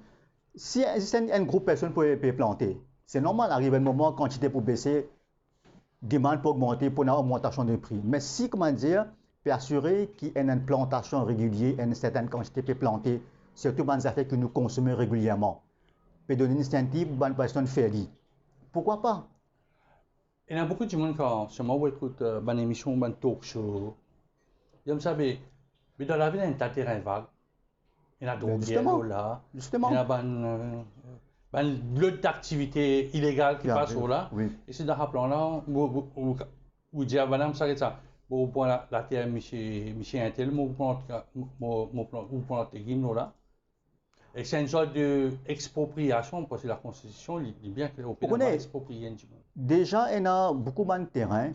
S2: Si un groupe de personnes peut planter, c'est normal, arrive un moment, quantité pour baisser, demande pour augmenter, pour une augmentation de prix. Mais si, comment dire, peut assurer qu'il y ait une plantation régulière, une certaine quantité peut planter, surtout dans les affaires que nous consommons régulièrement, peut donner une incentive pour une personne faire. Pourquoi pas?
S1: Il y a beaucoup de monde quand seulement écoute une émission, un talk show. Vous savez, mais dans la ville, il y a un terrain vague. Il y a d'autres là.
S2: Justement.
S1: Il y a l'autre d'activité illégale qui passe là.
S2: Oui.
S1: Et c'est dans ce plan-là, vous dites, madame, ça, vous prenez la terre, monsieur Intel, vous prenez là. Et c'est une sorte d'expropriation, parce que la Constitution dit bien que l'on peut exproprier.
S2: Déjà, il y a beaucoup de terrains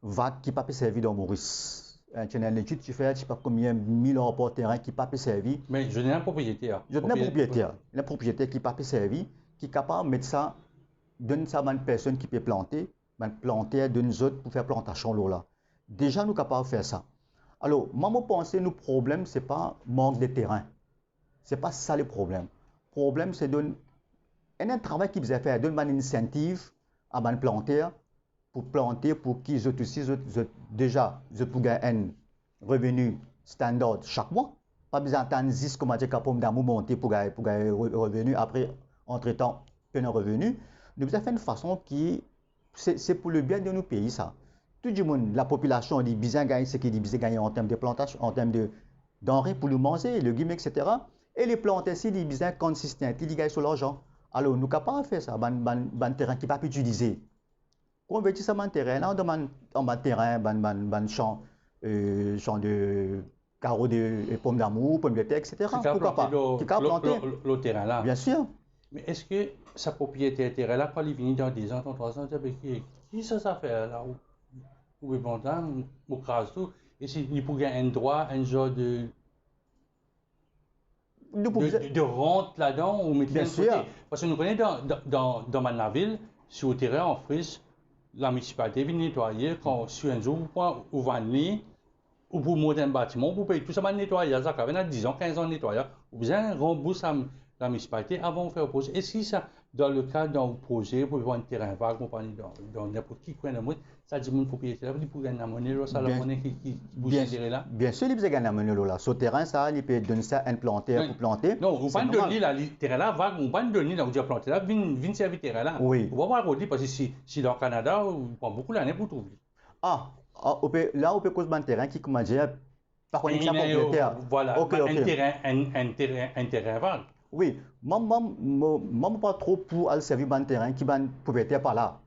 S2: vagues qui ne peuvent pas servir dans Maurice. Tu as une étude, tu fais, je ne sais pas combien de mille rapports terrain qui ne peuvent pas servir.
S1: Mais je n'ai un propriétaire.
S2: Je n'ai un propriétaire. Un propriétaire qui ne peut pas servir, qui est capable de mettre ça, donner ça à une personne qui peut planter, planter d'une autre pour faire plantation là. Déjà, nous sommes capables de faire ça. Alors, moi, je pense que le problème, ce n'est pas le manque de terrain. Ce n'est pas ça le problème. Le problème, c'est un travail qu'ils faisaient faire, donner une incentive à un planteur pour planter pour qu'ils déjà pour gagner un revenu standard chaque mois. Pas besoin d'attendre 10 comme dire pour monter pour gagner revenu après entre-temps un revenu. Nous avons fait une façon qui c'est pour le bien de nos pays ça. Tout le monde, la population dit bien gagner ce qu'il dit bien gagner en termes de plantation, en termes de denrées pour le manger, légumes, etc. Et les plantes ici, ils sont consistants, ils gagnent sur l'argent. Alors, nous sommes capables de faire ça, un terrain qui ne va pas utiliser. Convertir ça en terrain, là, on demande un terrain, un champ de carreaux de pommes d'amour, pommes de terre, etc.
S1: Pourquoi pas? Le terrain là.
S2: Bien sûr.
S1: Mais est-ce que sa propriété terrain là, quand il vient dans 10 ans, dans 3 ans, qui ça fait là? Ou est bon temps, ou crase tout, et s'il pourrait un droit, un genre de rente là-dedans ou mettre
S2: bien sûr.
S1: Parce que nous connaissons dans ma ville, sur le terrain en Frise, la municipalité vient nettoyer quand sur un jour ou vanner ou pour monter un bâtiment, pour payer tout ça, nettoyer, ça fait 10 ans, 15 ans de nettoyer, ou bien rembourser la municipalité avant de faire le projet. Est-ce que ça, dans le cadre d'un projet, pour avoir un terrain vague, dans n'importe qui coin de monde, ça dit mon propriétaire, il peut gagner la monnaie, ça la monnaie qui bouge le là.
S2: Bien sûr, il peut gagner la monnaie là. Sur le terrain, ça, il peut donner ça à un planteur pour planter.
S1: Non, vous ne pouvez pas donner le terrain là vague, vous ne pouvez pas donner là où vous planter là, vient servir le terrain là.
S2: Oui.
S1: Vous ne pouvez pas redire parce que si dans le Canada, vous prend beaucoup d'années pour trouver.
S2: Là, on peut causer un terrain qui, comment dire, par contre, il propriétaire.
S1: Voilà, un terrain vague.
S2: Oui, moi, pas trop pour aller servir un terrain qui est un propriétaire par là.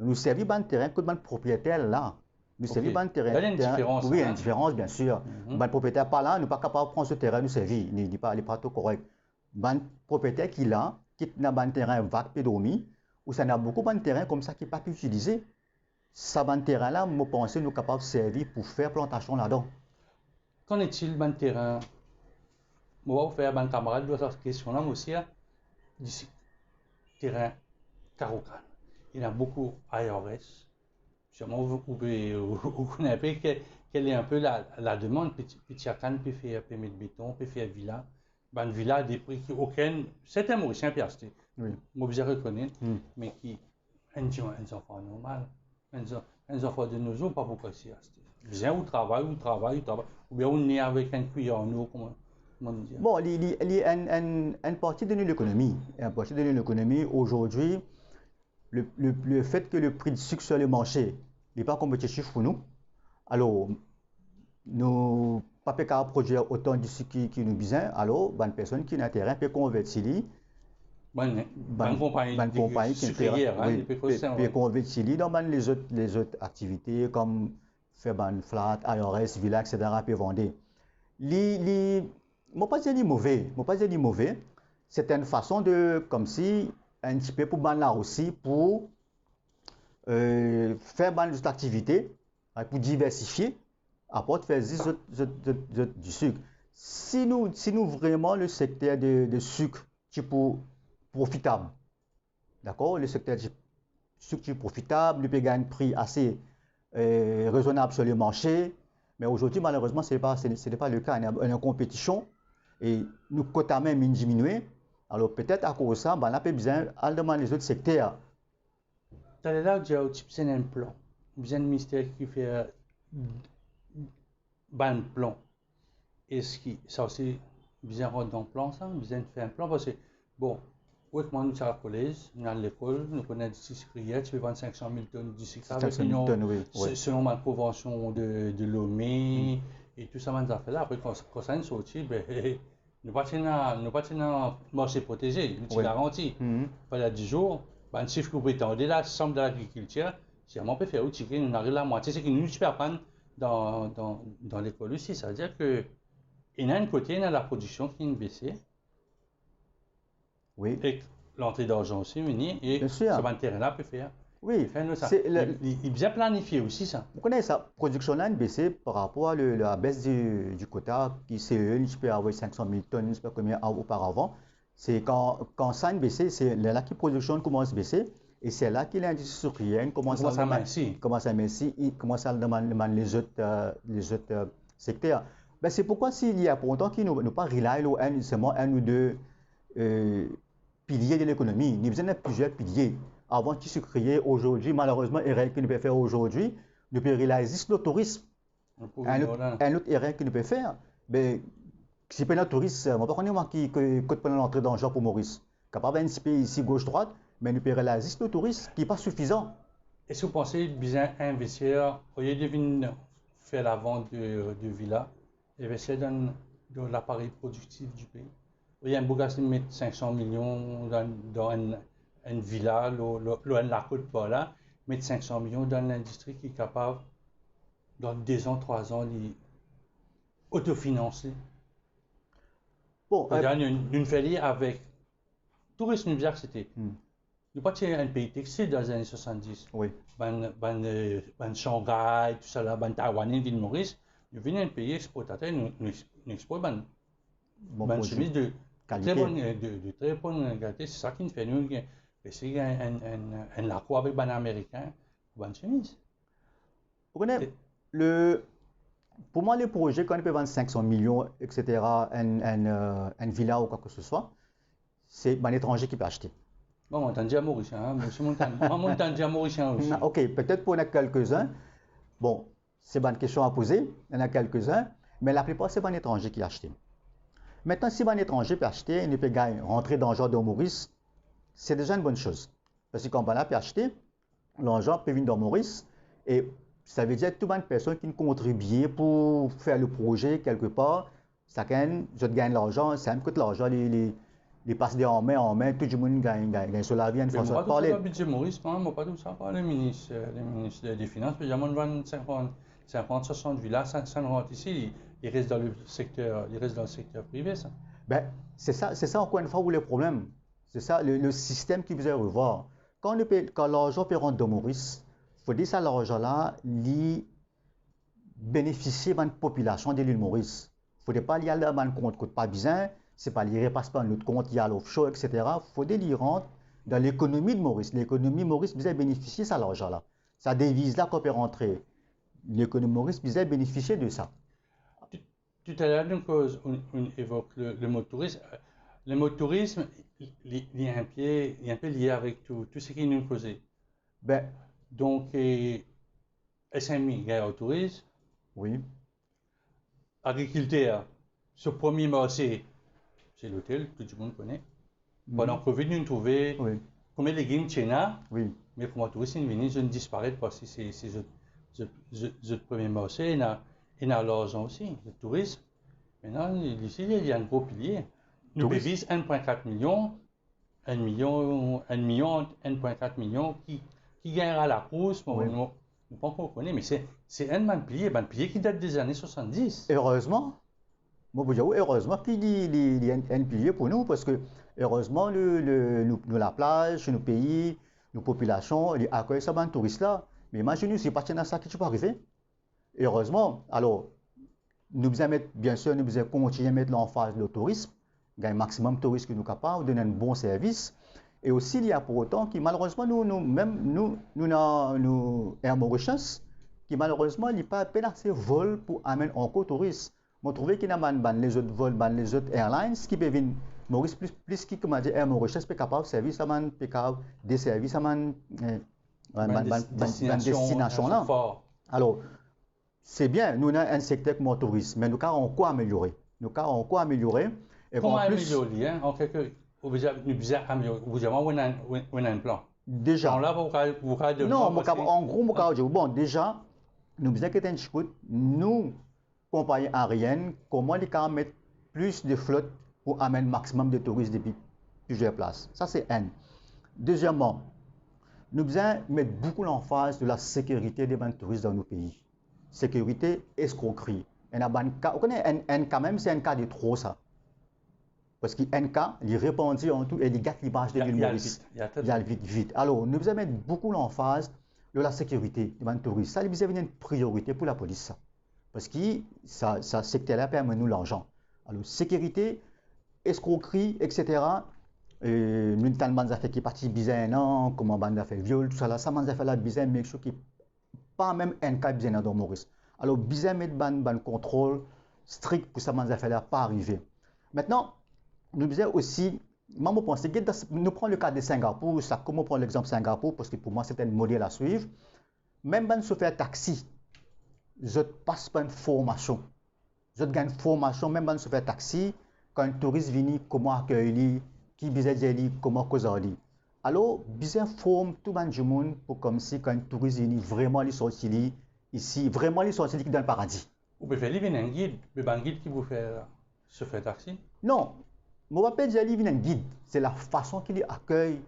S2: Nous servir un terrain que un propriétaire là. Nous servir un terrain.
S1: Il y a une différence.
S2: Oui, il y a une différence, bien sûr. Un propriétaire par là, nous ne sommes pas capables de prendre ce terrain, nous servir. Il n'est pas tout correct. Un propriétaire qui là, qui n'a pas un terrain vague et dormi, ou ça n'a beaucoup de terrain comme ça qui n'est pas pu utiliser. Ça, un terrain là, je pense que nous sommes capables de servir pour faire plantation là-dedans.
S1: Qu'en est-il d'un terrain? Je vais vous faire un camarade de cette question-là aussi. D'ici, terrain Carocan. Il y a beaucoup IRS. Sûrement, vous connaissez quelle est un peu la demande. Petit Akan peut faire permis de béton, peut faire villa. Une villa à des prix qui aucun. C'est un Mauricien qui a acheté.
S2: Oui.
S1: Moi, je reconnais. Mais qui. Un enfant normal. Un enfant de nos jours, pas beaucoup si acheté. Bien, ou travail. Ou bien on est avec un cuillère en eau, comment dire.
S2: Bon, il y a une partie de l'économie. Une partie de l'économie, aujourd'hui, le fait que le prix du sucre sur le marché n'est pas compétitif pour nous, alors, nous ne pouvons pas produire autant de sucre qui nous besoin, alors, une personne qui a intérêt peut convertir
S1: Bonne compagnie sucrière,
S2: peut convertir dans les autres activités comme faire ban flat, IRS, villa, etc. peut vendre. Je ne pas dire mauvais, c'est une façon de, comme si, un petit peu pour ban là aussi, pour faire ban d'autres activités, pour diversifier, apporte faire du sucre. Si nous vraiment le secteur de sucre, pour profitable. D'accord? Le secteur structure profitable, il peut gagner un prix assez raisonnable sur le marché. Mais aujourd'hui, malheureusement, ce n'est pas le cas. On est en compétition et nous, quota même diminué. Alors peut-être à cause de ça, on a besoin de demander les autres secteurs.
S1: Tu as là, tu as besoin d'un plan. Besoin d'un ministère qui fait un plan. Est-ce que ça aussi, besoin de dans plan, ça, besoin de faire un plan parce que, bon, oui, moi, nous sommes à la collège, nous sommes à l'école, nous connaissons du sucre, tu fais 500 000 tonnes de sucre avec selon ma convention de Lomé et tout ça, on a fait là. Après, quand ça est sorti, ben, nous pas un marché protégé, nous garanti. Pendant 10 jours, ben, le chiffre que vous prétendez là, semble de l'agriculture, si on peut faire aussi, nous arrivons à la moitié, c'est que nous super pas dans l'école aussi. Ça veut dire que, il y a un côté, il y a la production qui est baissée.
S2: Oui.
S1: Et l'entrée d'argent aussi, et ce terrain-là peut faire.
S2: Oui.
S1: Il est bien planifié aussi, ça.
S2: Vous connaissez ça, production là, baissé par rapport à la baisse du quota qui CE, je peux avoir 500 000 tonnes, je ne sais pas combien auparavant. C'est quand ça a baissé, c'est là que la production commence à baisser. Et c'est là que l'industrie sucrière commence à mincer, il commence à demander les autres secteurs. Ben, c'est pourquoi s'il y a pour autant qu'il ne pas rely seulement un ou deux piliers de l'économie, il y a besoin de plusieurs piliers. Avant qu'il se crée aujourd'hui, malheureusement, erreur qu'il ne peut faire aujourd'hui, nous peut réaliser le tourisme. Un autre erreur qu'il ne peut faire, ben, si pas un touriste, on ne peut pas connaître qui peut l'entrée dans le genre pour Maurice. Capable d'un pays ici gauche-droite, mais nous peut réaliser le tourisme qui n'est pas suffisant.
S1: Est-ce que vous pensez bien investir, au lieu de faire la vente de villas, investir dans l'appareil productif du pays? Il y a un beau gars qui met 500 millions dans une villa, la côte pas là, mettre 500 millions dans l'industrie qui est capable, dans 2 ans, 3 ans, d'autofinancer. Bon, une félie avec tourisme nucléaire, c'était. Nous pas un pays textile dans les années 70.
S2: Oui.
S1: Ben Shanghai, tout ça là, ben Taïwan, l'île Maurice, nous venons un pays exportateur, nous exportons ben chemise de très bonne qualité. C'est ça qui nous fait nous essayer un accord avec ben américain, ben chemise.
S2: Vous connaissez, pour moi, les projets, quand on peut vendre 500 millions, etc., une villa ou quoi que ce soit, c'est un étranger qui peut acheter.
S1: Bon, on entend dire mauricien, hein? On entend dire mauricien aussi.
S2: Ok, peut-être pour quelques-uns. Bon, c'est une question à poser. Il y en a quelques-uns, mais la plupart, c'est un étranger qui achète. Maintenant, si un étranger peut acheter, il peut rentrer dans le genre de Maurice, c'est déjà une bonne chose. Parce que quand on peut acheter, l'argent peut venir dans Maurice et ça veut dire que toute une personne qui contribue pour faire le projet quelque part, ça gagne, je gagne l'argent, ça me coûte l'argent, les passes en main, tout le monde gagne sur la vie.
S1: Mais moi, pas tout ça, budget Maurice, moi, pas tout ça, pas le ministre des Finances, mais il y a 50-60 villas, ça ne rentre ici, il reste dans le secteur privé, ça.
S2: Ben, c'est ça encore une fois où le problème. C'est ça, le système qui vous revoir. Quand l'argent peut rentrer dans Maurice, il faut dire que l'argent-là, bénéficie de la population de l'île Maurice. Il ne faut pas y aller dans un compte qui ne pas besoin, c'est pas lié, passe pas un autre compte, il y a l'offshore, etc. Il faut les rentrer dans l'économie de Maurice. L'économie de Maurice besoin bénéficier de cet argent-là. Sa devise-là qu'on peut rentrer. L'économie de Maurice besoin bénéficier de ça.
S1: Tout à l'heure, on évoque le mot tourisme. Le mot tourisme, il est un peu lié avec tout ce qui nous causait.
S2: Ben,
S1: donc, SMI, il y a le tourisme.
S2: Oui.
S1: Agriculteur, ce premier marché, c'est l'hôtel, tout le monde connaît. Pendant Covid, nous trouvons combien de légumes Tchéna, mais pour moi, touristes, ils viennent, je ne disparaît parce que c'est le premier marché, il y a l'argent aussi, le tourisme. Maintenant, ici, il y a un gros pilier. Nous visons 1,4 million, 1 million, 1,4 million qui gagnera la course. Nous ne pas encore connaître, mais c'est un pilier qui date des années 70.
S2: Heureusement. Moi, je vous heureusement qu'il y a un pilier pour nous, parce que heureusement, nous, la plage, nos pays, nos populations, accueillent ça, les touristes là. Mais imaginez, si pas à ça qui peut arriver. Heureusement, alors, nous devons bien sûr, nous devons continuer à mettre l'emphase le tourisme, gagner un maximum de touristes que nous sommes capables, donner un bon service. Et aussi, il y a pour autant que malheureusement, nous Air Mauritius, qui malheureusement n'est pas assez vol pour amener encore touristes. Je trouve qu'il y a les autres vols, les autres airlines qui peuvent venir Maurice plus qui comment dire Air Mauritius peut capable service à man peut capable des services à destination là. Alors c'est bien, nous avons un secteur comme le tourisme, mais nous avons encore améliorer. Nous avons encore améliorer.
S1: Comment améliorer hein? En quelque vous avez amélioré, vous avez un plan.
S2: Déjà.
S1: Là, vous
S2: non, en gros, bon, déjà, nous avons un petit nous, compagnie aérienne, comment les cas mettre plus de flotte pour amener maximum de touristes depuis plusieurs places. Ça, c'est un. Deuxièmement, nous devons mettre beaucoup l'emphase de la sécurité des touristes dans nos pays. Sécurité, escroquerie. On connaît un cas même, c'est un cas de trop, ça. Parce qu'un cas, il répandit en tout et il gâte l'image de l'île Maurice. Il y a vite. Alors, nous devons mettre beaucoup l'emphase de la sécurité des touristes. Ça, c'est une priorité pour la police. Parce que ça secteur-là permet nous l'argent. Alors, sécurité, escroquerie, etc. Nous avons des affaires qui partent bizarres, non, comme on a fait viol, tout ça là, ça m'a fait la bizarre, mais ce qui pas même un cas bizarre dans Maurice. Alors, bizarre mettre un contrôle strict pour ça m'a fait là pas arriver. Maintenant, nous devons aussi, moi je pense, nous prenons le cas de Singapour, ça comment prendre l'exemple de Singapour, parce que pour moi c'est un modèle à suivre. Même quand je fais taxi, je passe par une formation. Je gagne une formation, même quand je fais taxi, quand un touriste vient, comment accueillir, qui besoin de comment causer. Alors, besoin forme tout le monde pour comme si quand un touriste vient, vraiment les sortir ici, vraiment les sortir dans le paradis.
S1: Vous pouvez faire un guide, un guide qui vous fait se faire taxi?
S2: Non. Je ne vais pas dire qu'il y a un guide, c'est la façon qu'il accueille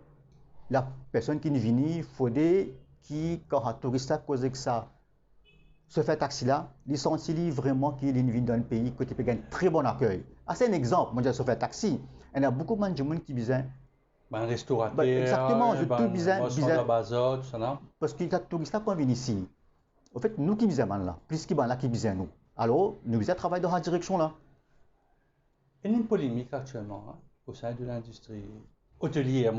S2: la personne qui vient. Il faut qui, quand un touriste a causé que ça, se fait taxi là, il sent vraiment qu'il vient dans un pays qui peut gagner un très bon accueil. C'est un exemple, moi je se fait taxi. Il y a beaucoup de gens qui disent.
S1: Un restaurateur,
S2: exactement, je tout bizarre.
S1: Tout ça, non?
S2: Parce que les touristes qui viennent ici, en fait, nous qui disons là, plus qu'ils là qui disent nous. Alors, nous devons travailler dans la direction là.
S1: Il y a une polémique actuellement hein, au sein de l'industrie hôtelière,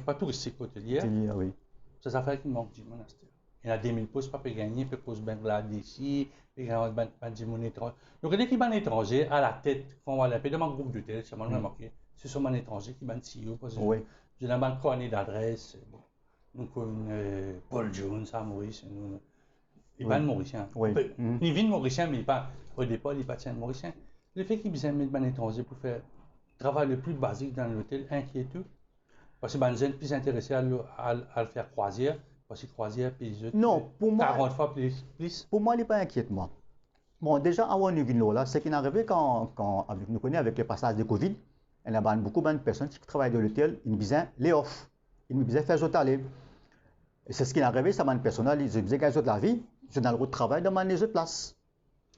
S1: pas touristique, hôtelière.
S2: Oui.
S1: Ça fait qu'il manque du monastère. Il y a des 1000 postes pas gagner, puis cause Bangladesh, puis il y a des monnaies étrangères. Donc, il y a des étrangers à la tête, quand on va l'appeler, dans mon groupe d'hôtel, c'est remarqué. Ce sont des étrangers qui sont CEO, parce que je n'ai pas de cornet d'adresse. Donc, Paul Jones, à Maurice, il n'est pas mauricien. Il vient de mauricien, mais au départ, il n'est pas de mauricien. Le fait qu'ils aient mis des étrangers pour faire le travail le plus basique dans l'hôtel, inquiète. Parce que les gens sont plus intéressés à le faire croisière, parce que croisière paye
S2: non, pour moi,
S1: 40 fois plus.
S2: Pour moi, il n'est pas inquiète, moi. Bon, déjà, avant de venir là, c'est qu'il est arrivé quand nous connaissons avec le passage de Covid, il y a beaucoup de personnes qui travaillent dans l'hôtel, ils disaient les off, ils disaient faire autres aller. Et c'est ce qui est arrivé, ça m'a une personne, ils disaient qu'ils ont la vie, je n'ai le travail dans les autres places.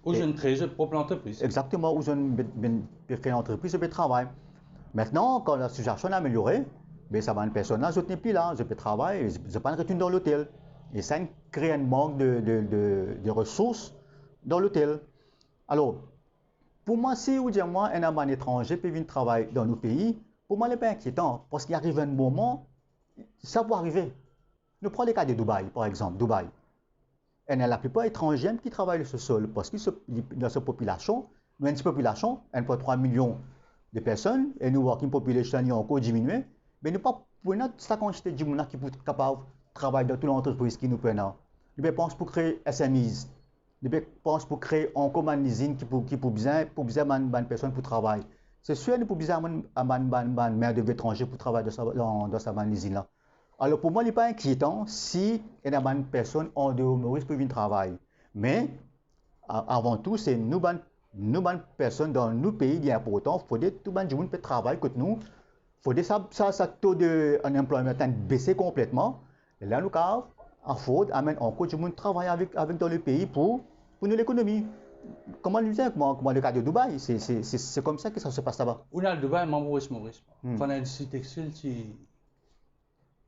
S1: Ou je ne crée je propre entreprise.
S2: Exactement, où je ne crée une entreprise, je peux travailler. Maintenant, quand la situation est améliorée, ben, ça va une personne là, je n'ai plus là, je peux travailler, je ne peux pas retourner dans l'hôtel. Et ça crée un manque de ressources dans l'hôtel. Alors, pour moi, si vous dites moi, un étranger peut venir travailler dans nos pays, pour moi, ce n'est pas inquiétant, parce qu'il arrive un moment, ça peut arriver. Nous prenons le cas de Dubaï, par exemple, Dubaï. Et la plupart étrangers qui travaillent sur ce sol, parce que dans cette population, nous avons une population, 1,3 million de personnes, et nous voyons qu'une population qui a encore diminué, mais nous pas pour cette quantité de gens qui sont capables de travailler dans toute l'entreprise qui nous prennent. Nous pensons pour créer SMEs, nous pensons pour créer encore une usine qui pour besoin de personnes pour travailler. C'est sûr que nous avons besoin de main d'œuvre étrangère pour travailler dans cette usine-là. Alors pour moi, il n'est pas inquiétant si il y a une personne en dehors de Maurice pour venir travailler. Mais avant tout, c'est nous, personnes dans nos pays qui est important. Il faut que tout le monde peut travailler comme nous. Il faut que ça taux d'employement baisser complètement. Et là, nous avons amène encore du monde travailler avec dans le pays pour nous l'économie. Comment le dire, comment le cas de Dubaï, c'est comme ça que ça se passe là-bas.
S1: On a le Dubaï, Maurice. Quand on a l'industrie textile,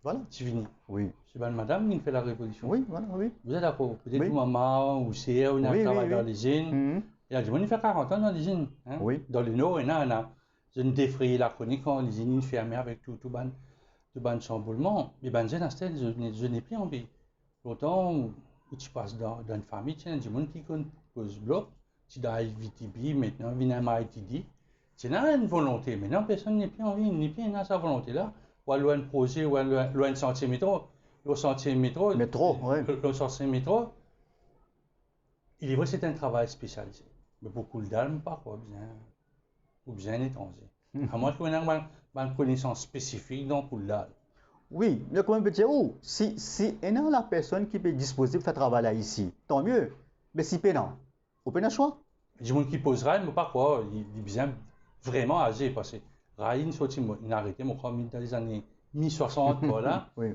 S2: voilà.
S1: Tu finis.
S2: Oui.
S1: C'est bien madame qui fait la révolution.
S2: Oui, voilà, oui.
S1: Vous êtes d'accord? Peut-être maman ou c'est on a travaillé dans l'usine. Il y a des gens qui font 40 ans dans l'usine. Hein?
S2: Oui.
S1: Dans le Nord, il y en a. Je ne défraye la chronique quand l'usine est fermée avec tout ban chamboulement. Mais ben, je n'ai plus envie. Pourtant, où tu passes dans une famille, tu as du monde qui compose bloc, tu dois VTB, maintenant, vient à ITD. Tu as une volonté. Maintenant, personne n'est plus envie, n'est plus dans sa volonté-là. Ou à loin de projet, ou à loin de sentier métro. Le sentier métro, le sentier métro, il est vrai que c'est un travail spécialisé. Mais beaucoup d'armes, pas ou bien étranger. À moins qu'on ait une connaissance spécifique dans le d'armes.
S2: Oui, mais comment peut dire où? Si on a la personne qui peut disposer de faire travail là ici, tant mieux. Mais si non, on peut pas choix.
S1: Du monde qui posera, mais pas quoi, il est bien vraiment âgé parce que Ryan il a arrêté mon dans les années 1060 voilà.
S2: Oui.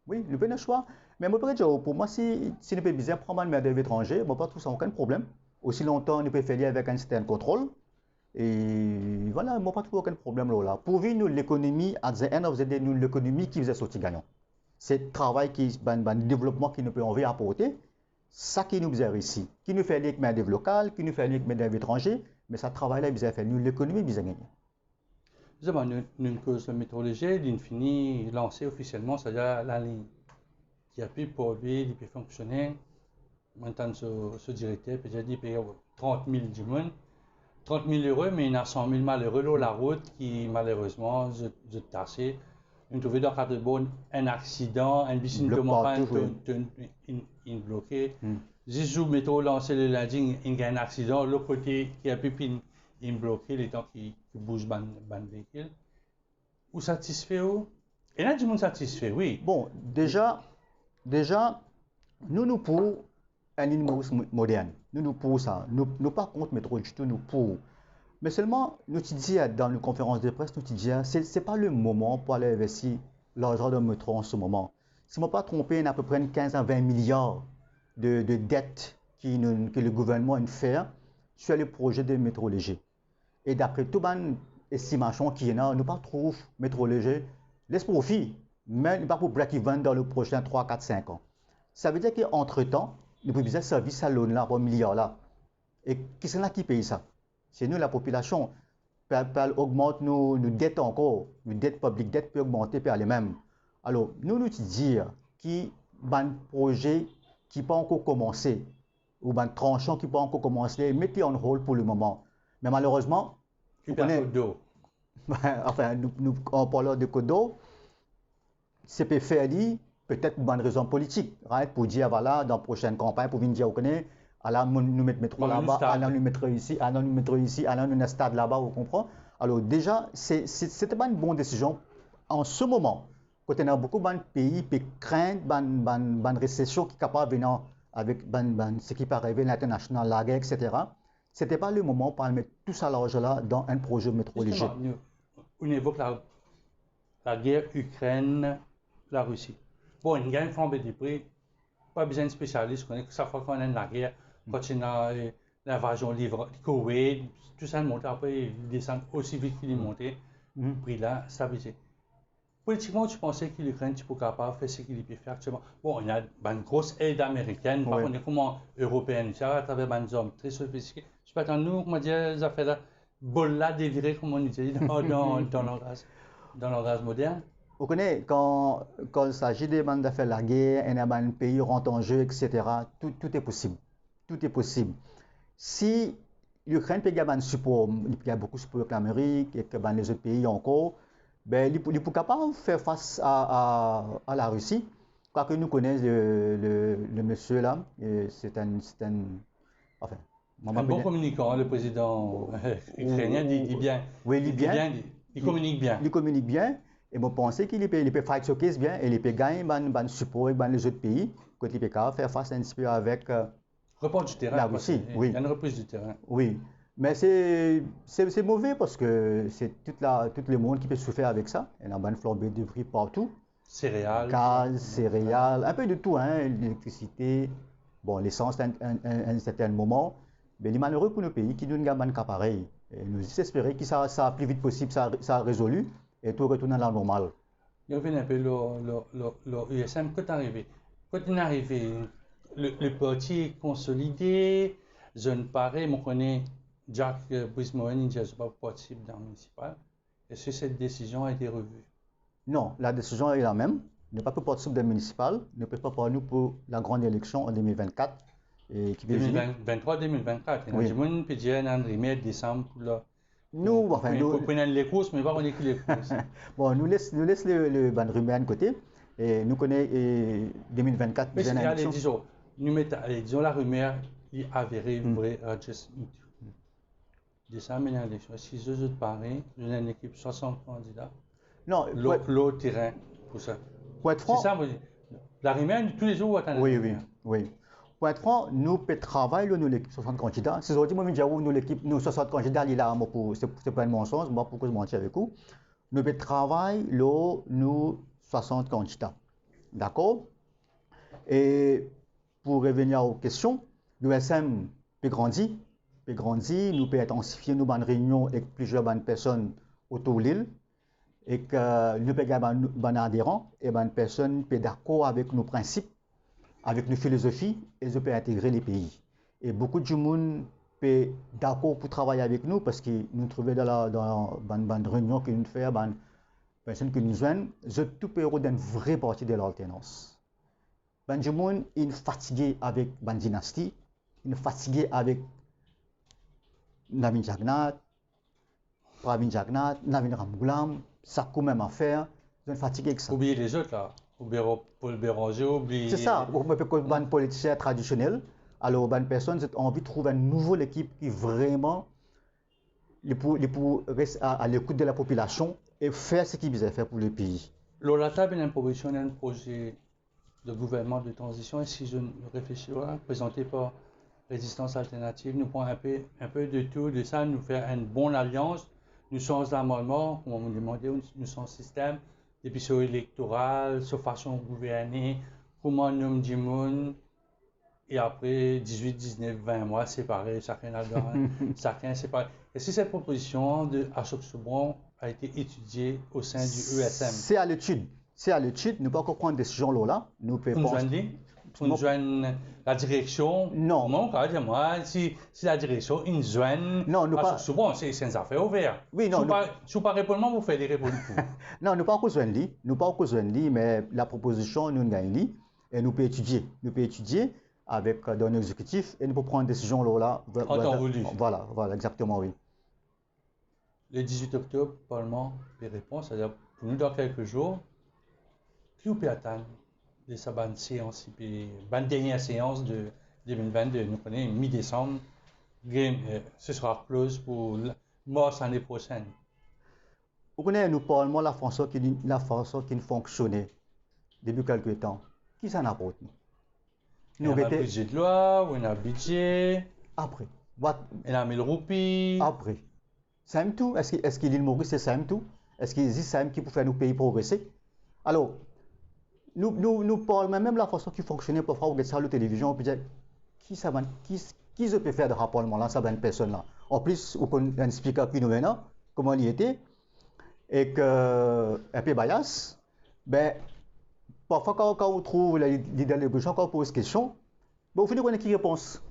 S2: Oui, il peut pas choix. Mais moi peut dire pour moi si ne peut bien prendre une main d'œuvre étrangère, moi pas tout ça aucun problème. Aussi longtemps on peut faire avec un certain contrôle. Et voilà, moi pas trouvé aucun problème là. Pourvu nous l'économie, à the end of the day, nous l'économie qui faisait sortir gagnant. C'est le travail qui, le développement qui nous peut envoyer apporter, ça qui nous faisait ici, qui nous fait avec main d'œuvre locale, qui nous fait avec main d'œuvre étranger, mais ça travail là, il fait nous l'économie, il gagner.
S1: Nous cause le métro léger, il finit lancé officiellement, c'est-à-dire la ligne qui a pu pour lui, il peut fonctionner. Maintenant, ce directeur peut dire qu'il paye 30 000 du monde. 30 000 euros, mais il y a 100 000 malheureux sur la route qui, malheureusement, se tassé. On trouve dans le cadre de un accident, un bus ne pas bloqué. Si je métro lancé le lundi, il y a un accident, l'autre côté qui a pu bloqué, les temps qui bougent le véhicule. Ou satisfait où? Et là, du monde satisfait, oui.
S2: Bon, déjà, nous pour un ligne moderne. Nous pour ça. Nous pas contre métro du tout, nous pour. Mais seulement, nous te disons dans une conférence de presse, nous te disons, ce n'est pas le moment pour aller investir l'argent de métro en ce moment. Si je ne me pas trompé, il y a à peu près 15 à 20 milliards de dettes que le gouvernement a fait sur les projets de métro léger. Et d'après toute bonne estimation qui est là, nous pas trouve métro léger, laisse profit, mais pas pour break-even dans le prochain 3, 4, 5 ans. Ça veut dire qu'entre-temps, nous pouvons servir à l'ONU là, pour milliard là. Et qui c'est là qui paye ça? C'est nous, la population. Elle augmente nos dettes encore. Nos dettes publiques, dettes peut augmenter par les mêmes. Alors, nous disons qu'il y a un projet qui n'a pas encore commencé, ou un tranchant qui n'a pas encore commencé, mettez en hold pour le moment. Mais malheureusement,
S1: vous connaissez
S2: enfin, nous en parlant de Côte d'Or, c'est peut-être pour une raison politique, right? Pour dire, voilà, dans la prochaine campagne, pour venir dire, vous connaissez, alors nous mettrons là-bas, alors nous mettrons ici, alors nous mettrons ici, alors nous mettons un stade là-bas, vous comprenez? Alors déjà, ce n'était pas une bonne décision en ce moment. Quand on a beaucoup de pays qui craignent une récession qui est capable de venir avec ce qui peut arriver à l'international, la guerre, etc. Ce n'était pas le moment pour mettre tout ça l'argent-là dans un projet métro léger.
S1: On évoque la guerre Ukraine, la Russie. Bon, une guerre flambée des prix, pas besoin de spécialistes, on connaît que chaque fois qu'on a la guerre, quand il y a l'invasion livre, Koweït, tout ça monte, après il descend aussi vite qu'il est monté, le prix là, stabilisé. Politiquement, tu pensais que l'Ukraine tu peux capable de faire ce qu'il peut faire actuellement. Bon, il y a une grosse aide américaine, par contre, comment européenne, ça à travers des hommes très sophistiqués. Je peux attendre, nous, comment dire, les affaires là, bol là, déviré, comme on dit, dans le langage moderne.
S2: Vous connaissez, quand il s'agit de faire la guerre, un pays rentre en jeu, etc., tout est possible. Tout est possible. Si l'Ukraine peut gagner un support, il y a beaucoup de support avec l'Amérique et que les autres pays encore, ben, il est capable de faire face à la Russie. Quoi que nous connaissons le monsieur là, c'est un
S1: enfin, un bon communicant, le président ukrainien dit bien.
S2: Oui,
S1: il communique bien.
S2: Il communique bien. Et je pense qu'il peut fight showcase bien et il peut gagner un support avec les autres pays quand il peut faire face un petit peu avec
S1: report du terrain,
S2: la Russie. Oui.
S1: Il y a une reprise du terrain.
S2: Oui, mais c'est mauvais parce que c'est tout le monde qui peut souffrir avec ça. Il y a une flambée de prix partout.
S1: Céréales.
S2: Gaz, céréales, un peu de tout, hein, l'électricité, bon, l'essence à un certain moment. Mais il est malheureux pour nos pays qui nous gagnent un cas pareil. Et nous espérons que ça plus vite possible, ça a résolu et tout retourne à la normale.
S1: Il revient un peu l'USM. Quand il est arrivé, le parti est consolidé, je ne parais, on connaît Jack Brismoen, il n'est pas possible dans le municipal. Est-ce que cette décision a été revue?
S2: Non, la décision est la même. ne peut pas participer des municipales, ne prépare pas nous pour la grande élection en 2024 et qui peut venir.
S1: 2023-2024. Il y a
S2: Oui.
S1: des gens qui disent en remet décembre
S2: Nous, enfin, nous,
S1: pour les courses, mais pas on écrit les courses.
S2: bon, nous laisse le ban rumeur de côté et nous connaissons 2024
S1: Mais
S2: déjà une
S1: allez,
S2: élection.
S1: disons la rumeur est avérée, vraie, décembre, il y a une élection. Si je te parie, j'ai une équipe 60 candidats.
S2: Non,
S1: L'autre terrain pour ça.
S2: pour être franc,
S1: C'est ça, la rumeur, tous les jours, on attend.
S2: oui. Pour être franc, nous peut travailler nous l'équipe 60 candidats. C'est aujourd'hui moi je nous l'équipe nous 60 candidats là pour c'est pas un mensonge, moi pourquoi je mentir avec vous. Nous peut travailler nous 60 candidats. D'accord? Et pour revenir aux questions, l'USM peut grandir, nous peut intensifier nos réunions avec plusieurs personnes autour de l'île et que nous peut avoir des adhérents et des personnes peut d'accord avec nos principes, avec nos philosophies et ils peuvent intégrer les pays. Et beaucoup de monde peut d'accord pour travailler avec nous parce que nous trouvons dans une réunion que nous faisons, des personnes que nous joignent, tout peut avoir une vraie partie de l'alternance. Benjamin est fatigué avec la dynastie, il est fatigué avec Navin Jagnat, Pravin Jagnat, Navin Ramgoulam, ça quand même à faire, ils sont fatigués avec ça.
S1: Oubliez les autres là, Paul Béranger, oubliez.
S2: C'est ça, on peut pas un politicien traditionnel, alors une personne a envie de trouver une nouvelle équipe qui vraiment pour rester à l'écoute de la population et faire ce qu'il veut faire pour le pays.
S1: L'OLATA a une proposition d'un projet de gouvernement de transition et si je réfléchis, présenté par Résistance Alternative, nous prenons un peu de tout de ça, nous faire une bonne alliance, nous sommes l'amendement, on me demandait, nous sommes système, depuis sur électoral, sur façon de gouverner, comment nous dit monde, et après 18, 19, 20 mois séparés, chacun a chacun séparé. Et si cette proposition de Ashok Soubron a été étudiée au sein du ESM?
S2: C'est à l'étude. C'est à l'étude, nous ne pouvons pas prendre des décisions là. Nous pouvons
S1: joindre la direction.
S2: Non.
S1: Non, moi, si la direction, une joigne.
S2: Non, nous pas.
S1: Souvent, c'est une affaire ouverte.
S2: Oui, non.
S1: Si vous ne répondez pas, vous faites des réponses.
S2: Non, nous pas encore joindre. Nous pas encore joindre, mais la proposition, nous gagnons et nous pouvons étudier. Nous pouvons étudier avec dans l'exécutif et nous pouvons prendre des décisions là. Voilà, exactement, oui.
S1: Le 18 octobre, le Parlement peut répondre, c'est-à-dire pour nous dans quelques jours. Qui peut attendre de sa bonne séance, puis bonne dernière séance de 2022, nous connaissons mi-décembre, ce sera close pour mars l'année prochaine.
S2: Vous connaissez, nous parlons de la façon qui fonctionnait depuis quelques temps. Qui s'en apporte?
S1: Il y a un budget de loi, ou un budget.
S2: Après.
S1: Il y a 1000 roupies.
S2: Après. C'est tout. Est-ce que l'île Maurice, c'est tout? Est-ce qu'il existe ça qui peut faire nos pays progresser? Alors, nous parlons même la façon qui fonctionnait parfois, on regarde ça à la télévision, on peut dire qui se peut faire de rapprochement là, ça va une personne là. En plus, on a un speaker qui nous maintenant, comment il était, et que un peu bias, ben, parfois quand on trouve l'idée de l'opposition, quand on pose question, ben, au final, on a qui réponse.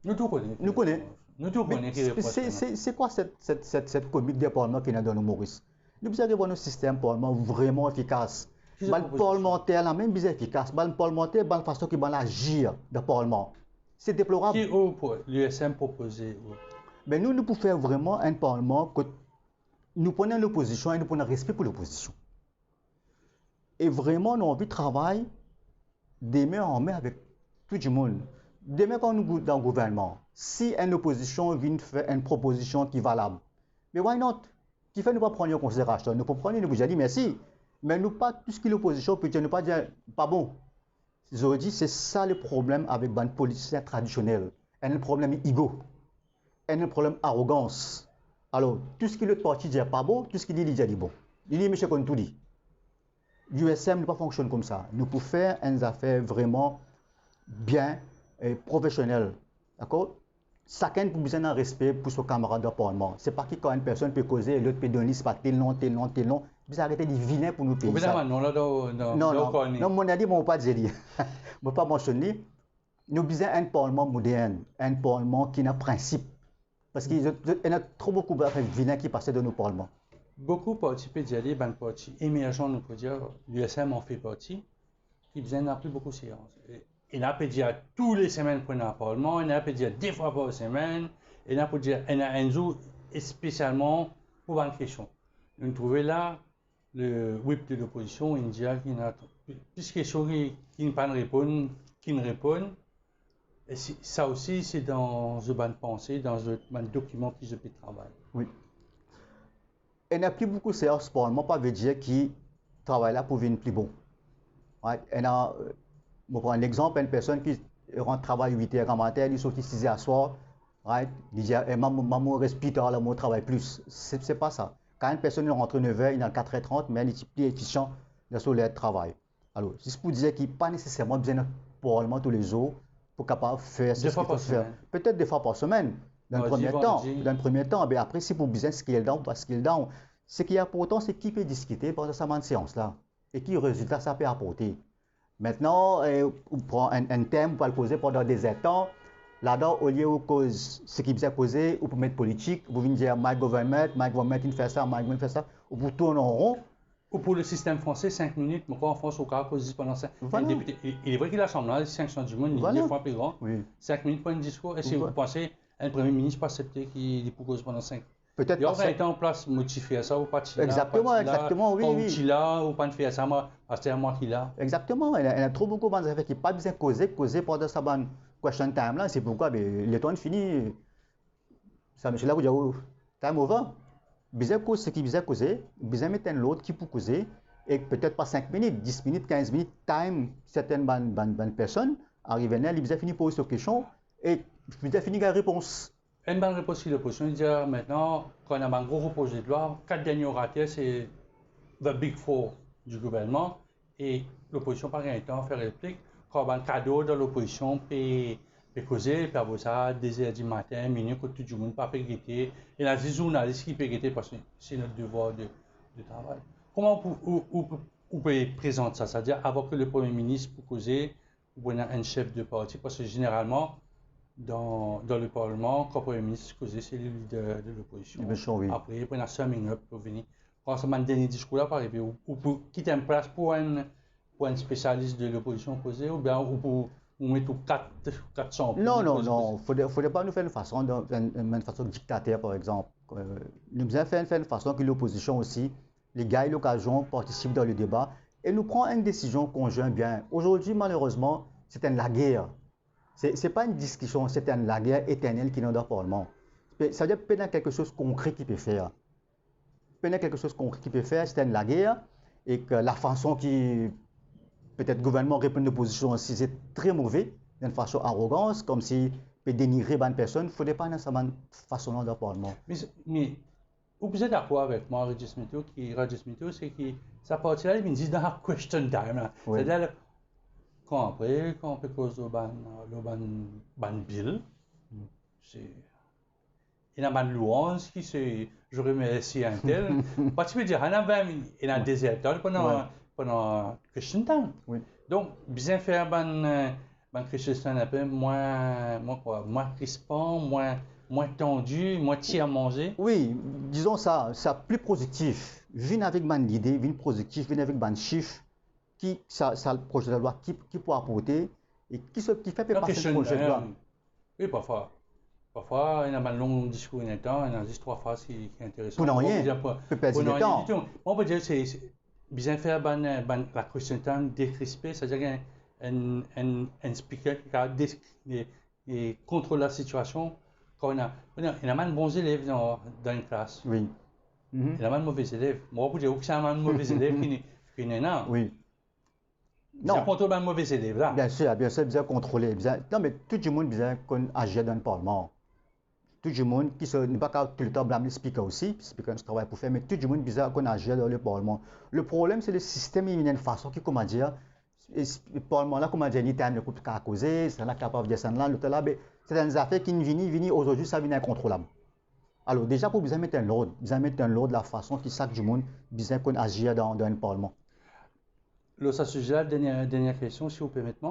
S1: Nous tout connaissons.
S2: Nous connaissons.
S1: Nous tout connaissons qui réponse.
S2: C'est quoi cette comique de parlement qui est dans nos Maurice? Nous avons avoir un système parlement vraiment efficace. Le parlementaire là même bien efficace. Le parlementaire, la façon qu'il va agir dans le parlement. C'est déplorable.
S1: Qui l'USM proposé?
S2: Mais nous pouvons faire vraiment un parlement que nous prenons l'opposition et nous prenons respect pour l'opposition. Et vraiment, nous avons envie de travailler des mains en main avec tout le monde. Demain, quand nous sommes dans le gouvernement, si une opposition vient faire une proposition qui est valable, mais why not? Qui fait nous pas prendre en considération? Nous pouvons prendre, nous vous dire merci. Mais nous pas tout ce que l'opposition peut dire, nous pas dire pas bon. Je dis c'est ça le problème avec les politiciens traditionnels. Un problème ego, un problème arrogance. Alors tout ce que l'autre parti dit pas bon, tout ce qu'il dit bon. Il dit monsieur comme tout dit. L'USM ne pas fonctionne comme ça. Nous pouvons faire une affaire vraiment bien et professionnelle, d'accord? Chacun peut besoin d'un respect pour son camarade de parlement. C'est pas que quand une personne peut causer, l'autre peut donner c'est pas tel nom. Vous arrêtez de viner pour nous payer ça. Non, mon avis, moi, pas dire. Moi, pas mentionner. Nous besoin un parlement moderne, un parlement qui a un principe. Parce qu'il y a trop beaucoup de vinaigre qui passent dans nos parlements.
S1: beaucoup partis peut dire, les partis émergents, nous peut dire, l'USM en fait partie, qui besoin n'a plus beaucoup de séances. Il n'a pas dire tous les semaines pour un parlement, il n'a pas dire 2 fois par semaine, il n'a pas dire un jour spécialement pour une question. Nous trouvons là le whip de l'opposition indien qui n'a plus de questions qui ne répondent, qui ne répondent. Et ça aussi, c'est dans une bonne pensée, dans un document qui je peux travailler.
S2: Oui. Il n'y a plus beaucoup de séances parlement, pas veut dire qui travaille là pour venir plus bon. Ouais, je prends l'exemple, une personne qui rentre travailler 8 heures en matin, il sort 6 heures à soir, right? Il dit, maman respire tard, moi travaille plus. C'est pas ça. Quand une personne rentre 9 heures, il a 4h30, mais elle est plus efficient dans son travail. Alors, c'est pour dire qu'il n'y a pas nécessairement besoin de parlement tous les jours pour capable faire ce qu'il faut faire. Peut-être 2 fois par semaine, dans le premier temps. Mais après, si pour besoin scale down, pas scale down, ce qui est important, c'est qui peut discuter pendant cette séance-là et quel résultat ça peut apporter. Maintenant, on prend un thème pour le poser pendant des temps. Là-dedans, au lieu de ce qui est posé, on peut mettre politique, vous venez dire my government, il fait ça, my government fait ça, ou pour tourner en rond.
S1: Ou pour le système français, 5 minutes, mais en France, au cas où pendant 5 minutes. Il est vrai que l'Assemblée, les 500 du monde, il est 2 fois plus grand.
S2: Oui.
S1: 5 minutes pour un discours. Est-ce que vous pensez un Premier ministre pas accepter qu'il propose pendant 5 minutes?
S2: Peut-être
S1: il y aurait été en place modifier ça ou pas de
S2: exactement, oui.
S1: Ou là, ou pas de faire ça, c'est moi qui l'a.
S2: Exactement, il y a trop beaucoup de gens qui n'ont pas besoin de causer pendant ce question time là. C'est pourquoi le temps est fini. Ça, monsieur là, vous dites, time over. Besoin de causer ce qui besoin causer, besoin de mettre l'autre qui peut causer, et peut-être pas 5 minutes, 10 minutes, 15 minutes, time, certaines bonnes personnes arrivent là, ils besoin fini poser cette question, et ils besoin fini la réponse.
S1: Une bonne réponse de l'opposition, il dit maintenant, quand on a un gros projet de loi, 4 derniers orateurs, c'est the big four du gouvernement, et l'opposition, par exemple, temps, fait réplique, quand on a un cadeau de l'opposition, peut causer, puis après ça, 2h du matin, minuit, quand tout le monde ne peut pas guetter, et là, des journalistes qui peuvent guetter parce que c'est notre devoir de travail. Comment vous pouvez présenter ça? C'est-à-dire, avant que le Premier ministre puisse causer, vous prenez un chef de parti, parce que généralement, dans le Parlement, quand le Premier ministre cause, c'est le leader de l'opposition.
S2: Oui.
S1: Après, il prend un summing up pour venir. Quand ce dernier discours là, par exemple, ou pour quitter une place pour un spécialiste de l'opposition causer, ou bien ou pour mettre 400.
S2: Non. Il ne faudrait pas nous faire une façon dictateur, par exemple. Nous devons faire une façon que l'opposition aussi, les gars, l'occasion, participent dans le débat et nous prend une décision conjointe bien. Aujourd'hui, malheureusement, c'est la guerre. Ce n'est pas une discussion, c'est la guerre éternelle qui est dans le Parlement. Ça veut dire qu'il y a quelque chose de concret qui peut faire. Il y a quelque chose de concret qui peut faire, c'est la guerre, et que la façon qui, peut-être le gouvernement répond à l'opposition aussi, c'est très mauvais, d'une façon arrogante, comme si peut dénigrer une personne. Il ne faudrait pas nécessairement façon dans le Parlement.
S1: Mais vous êtes d'accord avec moi, Régis Mito, c'est que ça partit là, ils disent dans la question time.
S2: Oui.
S1: C'est-à-dire, quand on peut causer le bill, il y a une louange qui se, je remercie un tel, parce que tu peux dire, il y a des étoiles pendant question time.
S2: Oui.
S1: Donc, bien faire question time un peu moins crispant, moins tendu, moins tiers manger.
S2: Oui, disons ça, c'est plus productif. Viens avec une idée, viens productif, viens avec un chiffre. Qui ça le projet de loi qui peut apporter et qui fait passer le projet de loi.
S1: Oui, parfois il y a un long discours, il y a juste 3 phrases qui sont intéressantes.
S2: Pour rien, peut perdre du temps.
S1: On peut dire que c'est bien faire la question de temps décrispée, c'est-à-dire un speaker qui contrôle la situation. Quand il y a un bons élèves dans une classe.
S2: Oui.
S1: Il y a un mauvais élève. Moi, je peux dire que c'est un mauvais élève qui n'est pas.
S2: Oui.
S1: Non. Ça contrôle un mauvais élève là.
S2: Bien sûr, bien contrôler. Non, mais tout le monde bien qu'on agit dans le Parlement. Tout le monde qui n'est pas tout le temps blâmer le speaker aussi, le speaker a un travail pour faire, mais tout le monde bizarre qu'on agit dans le Parlement. Le problème, c'est le système, il y a une façon qui, comment dire, le Parlement là, comment dire, il y a une coupe à causer, c'est là capable de descendre là, l'autre là, c'est des affaires qui viennent aujourd'hui, ça vient incontrôlable. Alors, déjà, pour bien mettre un ordre, la façon qui chaque du monde, bien qu'on agit dans le Parlement.
S1: Ça sujet, dernière question, si vous permettez.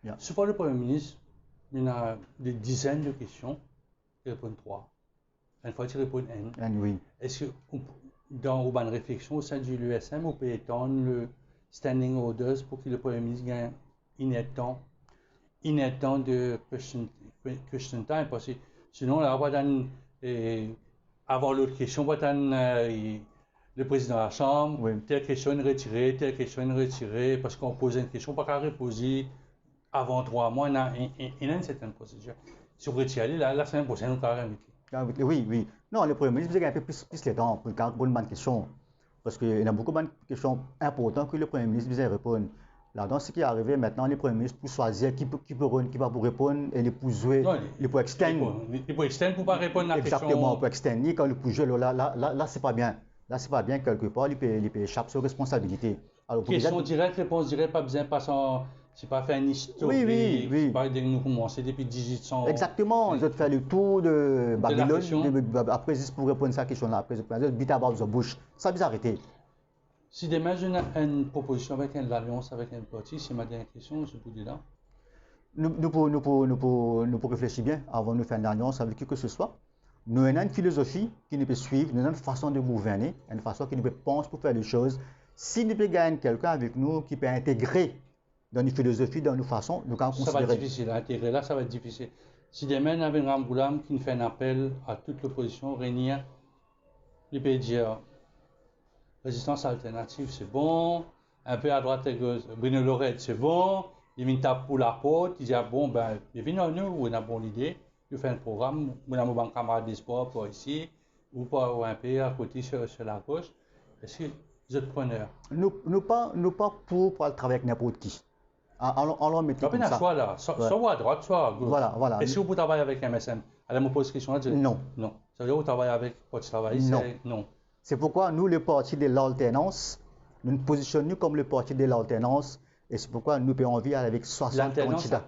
S2: Yeah.
S1: Souvent, le Premier ministre, il y a des dizaines de questions, il répond 3. Une fois, il répond N.
S2: Oui.
S1: Est-ce que dans une réflexion au sein de l'USM, on peut étendre le standing orders pour que le Premier ministre gagne inétant de question time, parce que sinon, là, on va avoir l'autre question, on va le président de la Chambre,
S2: Oui.
S1: telle question est retirée, parce qu'on pose une question, pas qu'à reposer avant 3 mois, il y a une certaine procédure. Si on retire la semaine prochaine, on peut inviter.
S2: Oui, oui. Non, le Premier ministre, vous avez un peu plus les temps pour une bonne question. Parce qu'il y a beaucoup de questions importantes que le Premier ministre vous répondre. Là, dans ce qui est arrivé maintenant, le Premier ministre pour choisir qui va pour répondre et pour jouer, il peut extendre.
S1: Il peut extendre pour pas répondre à la question.
S2: Exactement, pour extendre. Quand il peut jouer, là, c'est pas bien. Là, c'est pas bien quelque part, il peut échapper sur responsabilité.
S1: Alors, question directe, réponse directe, pas besoin de passer c'est pas faire une histoire.
S2: Oui.
S1: C'est pas de nous commencer depuis 1800.
S2: Exactement, je vais faire le tour de Babylone, après, juste pour répondre à cette question-là, après, je vais bit à the bush. Ça va arrêter.
S1: Si demain j'ai une proposition avec une alliance avec un parti, c'est ma dernière question, je vous dis là.
S2: Nous pouvons réfléchir bien avant de faire une alliance avec qui que ce soit. Nous avons une philosophie qui nous peut suivre, nous avons une façon de gouverner, une façon qui nous peut penser pour faire les choses. Si nous pouvons gagner quelqu'un avec nous qui peut intégrer dans nos philosophies, dans nos façons, nous allons considérer.
S1: Ça va être difficile à intégrer, là ça va être difficile. Si demain, on avait un Ramboulam qui fait un appel à toute l'opposition, réunir, il peut dire résistance alternative, c'est bon, un peu à droite et gauche, Bruno Lorette, c'est bon, il vient taper pour la porte, il dit bon, ben, il vient à nous, on a une bonne idée, il fait un programme, on a un camarade d'espoir pour ici, ou pour un peu à côté sur la gauche. Est-ce que vous êtes preneur?
S2: Nous pas pour travailler avec n'importe qui. Allons mettre comme ça.
S1: Choix là, soit à droite, soit à gauche.
S2: Voilà.
S1: Est-ce que vous travaillez avec MSM? Alors, je me pose cette question là.
S2: Non.
S1: Ça veut dire que vous travaillez avec Parti travailliste? Non.
S2: C'est pourquoi nous, le parti de l'alternance, nous nous positionnons comme le parti de l'alternance, et c'est pourquoi nous avons envie avec 60 candidats.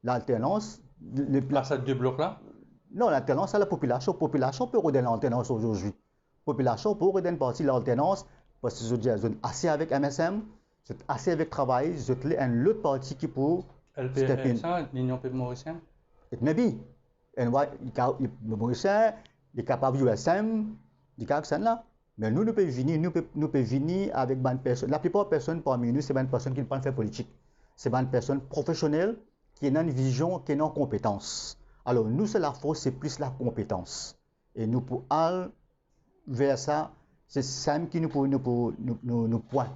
S2: L'alternance.
S1: Ces deux blocs là?
S2: Non, l'alternance, c'est la population. La population peut redonner l'alternance aujourd'hui. La population peut redonner partie de l'alternance parce que je suis assez avec MSM, je suis assez avec travail, je suis un autre parti qui peut.
S1: LPSA, l'Union Peuple Mauricien?
S2: Et maybe. Et le Mauricien, il est capable de USM, il est là. Mais nous pouvons venir avec une personne. La plupart des personnes parmi nous, c'est une personne qui ne peut pas faire politique. C'est une personne professionnelle qui a une vision, qui a une compétence. Alors, nous, c'est la force, c'est plus la compétence. Et nous, pour aller vers ça, c'est ça qui nous pointe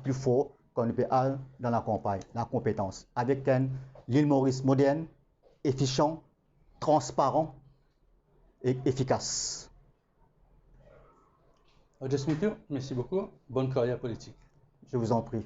S2: plus fort quand nous peut aller dans la campagne, la compétence. Avec l'île Maurice moderne, efficient, transparent et efficace.
S1: Merci beaucoup. Bonne carrière politique.
S2: Je vous en prie.